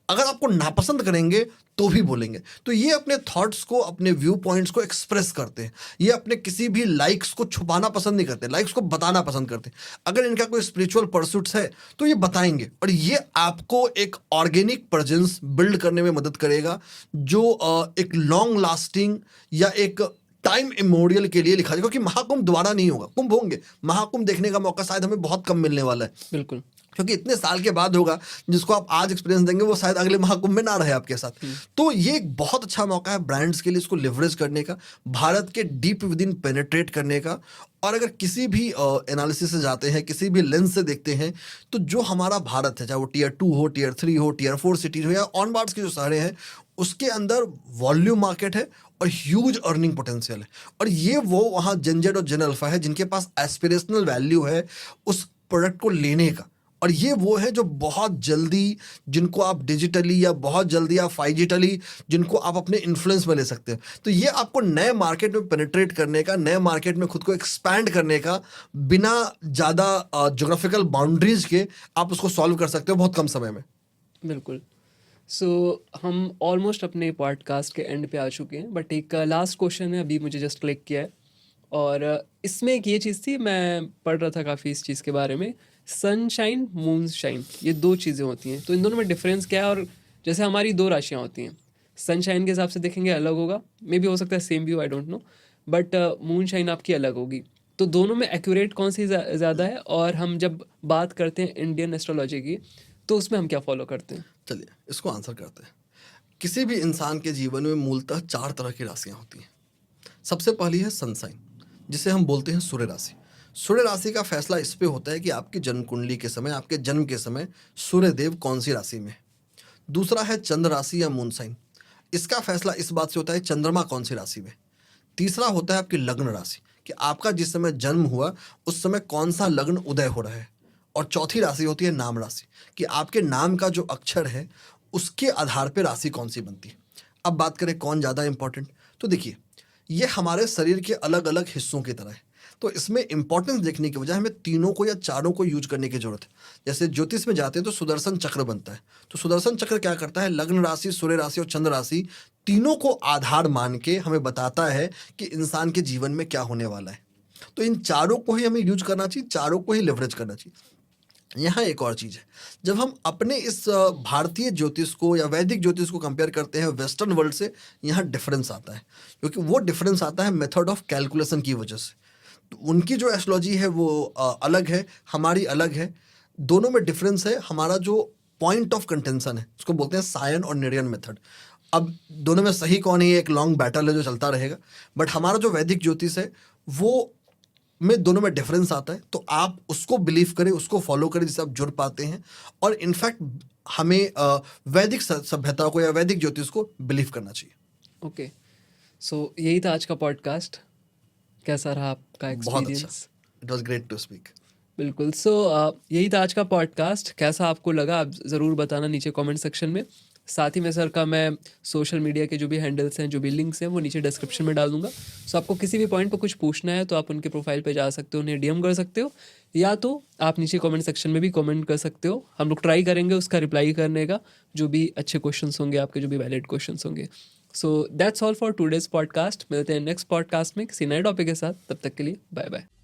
अगर आपको नापसंद करेंगे तो भी बोलेंगे। तो ये अपने थॉट्स को, अपने व्यू पॉइंट्स को एक्सप्रेस करते हैं। ये अपने किसी भी लाइक्स को छुपाना पसंद नहीं करते, लाइक्स को बताना पसंद करते हैं। अगर इनका कोई स्पिरिचुअल परस्यूट्स है तो ये बताएंगे, और ये आपको एक ऑर्गेनिक प्रेजेंस बिल्ड करने में मदद करेगा, जो एक लॉन्ग लास्टिंग या एक टाइम इमोरियल के लिए लिखा जाएगा। क्योंकि महाकुंभ दोबारा नहीं होगा, कुंभ होंगे, महाकुंभ देखने का मौका शायद हमें बहुत कम मिलने वाला है, बिल्कुल। क्योंकि इतने साल के बाद होगा। जिसको आप आज एक्सपीरियंस देंगे वो शायद अगले महाकुंभ में ना रहे आपके साथ। तो ये एक बहुत अच्छा मौका है ब्रांड्स के लिए इसको लिवरेज करने का, भारत के डीप विद इन पेनिट्रेट करने का। और अगर किसी भी एनालिसिस से जाते हैं, किसी भी लेंस से देखते हैं, तो जो हमारा भारत है, चाहे वो टियर 2 हो, टियर 3 हो, टियर 4 सिटीज हो, या ऑन बार्ड्स के जो शहरें हैं, उसके अंदर वॉल्यूम मार्केट है और ह्यूज अर्निंग पोटेंशियल है। और ये वो वहाँ जेनजेड और जेन अल्फा है जिनके पास एस्पिरेशनल वैल्यू है उस प्रोडक्ट को लेने का। और ये वो है जो बहुत जल्दी, जिनको आप डिजिटली या बहुत जल्दी आप फाइजिटली, जिनको आप अपने इन्फ्लुएंस में ले सकते हैं। तो ये आपको नए मार्केट में पेनिट्रेट करने का, नए मार्केट में खुद को एक्सपैंड करने का, बिना ज़्यादा ज्योग्राफिकल बाउंड्रीज के आप उसको सॉल्व कर सकते हो बहुत कम समय में। बिल्कुल। सो हम ऑलमोस्ट अपने पॉडकास्ट के एंड पे आ चुके हैं, बट एक लास्ट क्वेश्चन है, अभी मुझे जस्ट क्लिक किया है। और इसमें एक ये चीज़ थी, मैं पढ़ रहा था काफ़ी इस चीज़ के बारे में, सनशाइन मून शाइन, ये दो चीज़ें होती हैं, तो इन दोनों में डिफरेंस क्या है? और जैसे हमारी दो राशियाँ होती हैं, सनशाइन के हिसाब से देखेंगे अलग होगा, मे बी हो सकता है सेम भी हो, I don't know, but moon shine आपकी अलग होगी। तो दोनों में एक्यूरेट कौन सी ज़्यादा है? और हम जब बात करते हैं इंडियन एस्ट्रोलॉजी की, तो उसमें हम क्या फॉलो करते हैं? चलिए इसको आंसर करते हैं। किसी भी इंसान के जीवन में मूलतः 4 तरह की राशियाँ होती हैं। सबसे पहली है सनसाइन, जिसे हम बोलते हैं सूर्य राशि। सूर्य राशि का फैसला इस पे होता है कि आपकी जन्म कुंडली के समय, आपके जन्म के समय सूर्य देव कौन सी राशि में है। दूसरा है चंद्र राशि या मून साइन। इसका फैसला इस बात से होता है चंद्रमा कौन सी राशि में। तीसरा होता है आपकी लग्न राशि, कि आपका जिस समय जन्म हुआ उस समय कौन सा लग्न उदय हो रहा है। और चौथी राशि होती है नाम राशि, कि आपके नाम का जो अक्षर है उसके आधार पर राशि कौन सी बनती है। अब बात करें कौन ज़्यादा इंपॉर्टेंट, तो देखिए ये हमारे शरीर के अलग अलग हिस्सों की तरह है। तो इसमें इंपॉर्टेंस देखने की बजाय हमें तीनों को या चारों को यूज करने की जरूरत है। जैसे ज्योतिष में जाते हैं तो सुदर्शन चक्र बनता है। तो सुदर्शन चक्र क्या करता है, लग्न राशि, सूर्य राशि और चंद्र राशि तीनों को आधार मान के हमें बताता है कि इंसान के जीवन में क्या होने वाला है। तो इन चारों को ही हमें यूज करना चाहिए, चारों को ही लेवरेज करना चाहिए। यहाँ एक और चीज़ है, जब हम अपने इस भारतीय ज्योतिष को या वैदिक ज्योतिष को कंपेयर करते हैं वेस्टर्न वर्ल्ड से, यहाँ डिफरेंस आता है। क्योंकि वो डिफरेंस आता है मेथड ऑफ कैलकुलेशन की वजह से। तो उनकी जो एस्ट्रोलॉजी है वो अलग है, हमारी अलग है। दोनों में डिफरेंस है। हमारा जो पॉइंट ऑफ कंटेंशन है उसको बोलते हैं सायन और नेरियन मेथड। अब दोनों में सही कौन है, ये एक लॉन्ग बैटल है जो चलता रहेगा। बट हमारा जो वैदिक ज्योतिष है वो में दोनों में डिफरेंस आता है। तो आप उसको बिलीव करें, उसको फॉलो करें, जिससे आप जुड़ पाते हैं। और इनफैक्ट हमें वैदिक सभ्यता को या वैदिक ज्योतिष को बिलीव करना चाहिए। ओके, सो यही था आज का पॉडकास्ट। कैसा रहा आपका बहुत अच्छा, experience? It was great to speak. बिल्कुल। सो यही था आज का पॉडकास्ट। कैसा आपको लगा आप ज़रूर बताना नीचे कमेंट सेक्शन में। साथ ही में सर का मैं सोशल मीडिया के जो भी हैंडल्स हैं, जो भी लिंक्स हैं, वो नीचे डिस्क्रिप्शन में डाल दूंगा। सो आपको किसी भी पॉइंट पर कुछ पूछना है तो आप उनके प्रोफाइल पे जा सकते हो, उन्हें डीएम कर सकते हो, या तो आप नीचे कमेंट सेक्शन में भी कमेंट कर सकते हो। हम लोग ट्राई करेंगे उसका रिप्लाई करने का, जो भी अच्छे क्वेश्चंस होंगे आपके, जो भी वैलिड क्वेश्चंस होंगे। So that's all for today's podcast. मिलते हैं नेक्स्ट पॉडकास्ट में किसी नए टॉपिक के साथ। तब तक के लिए बाय बाय।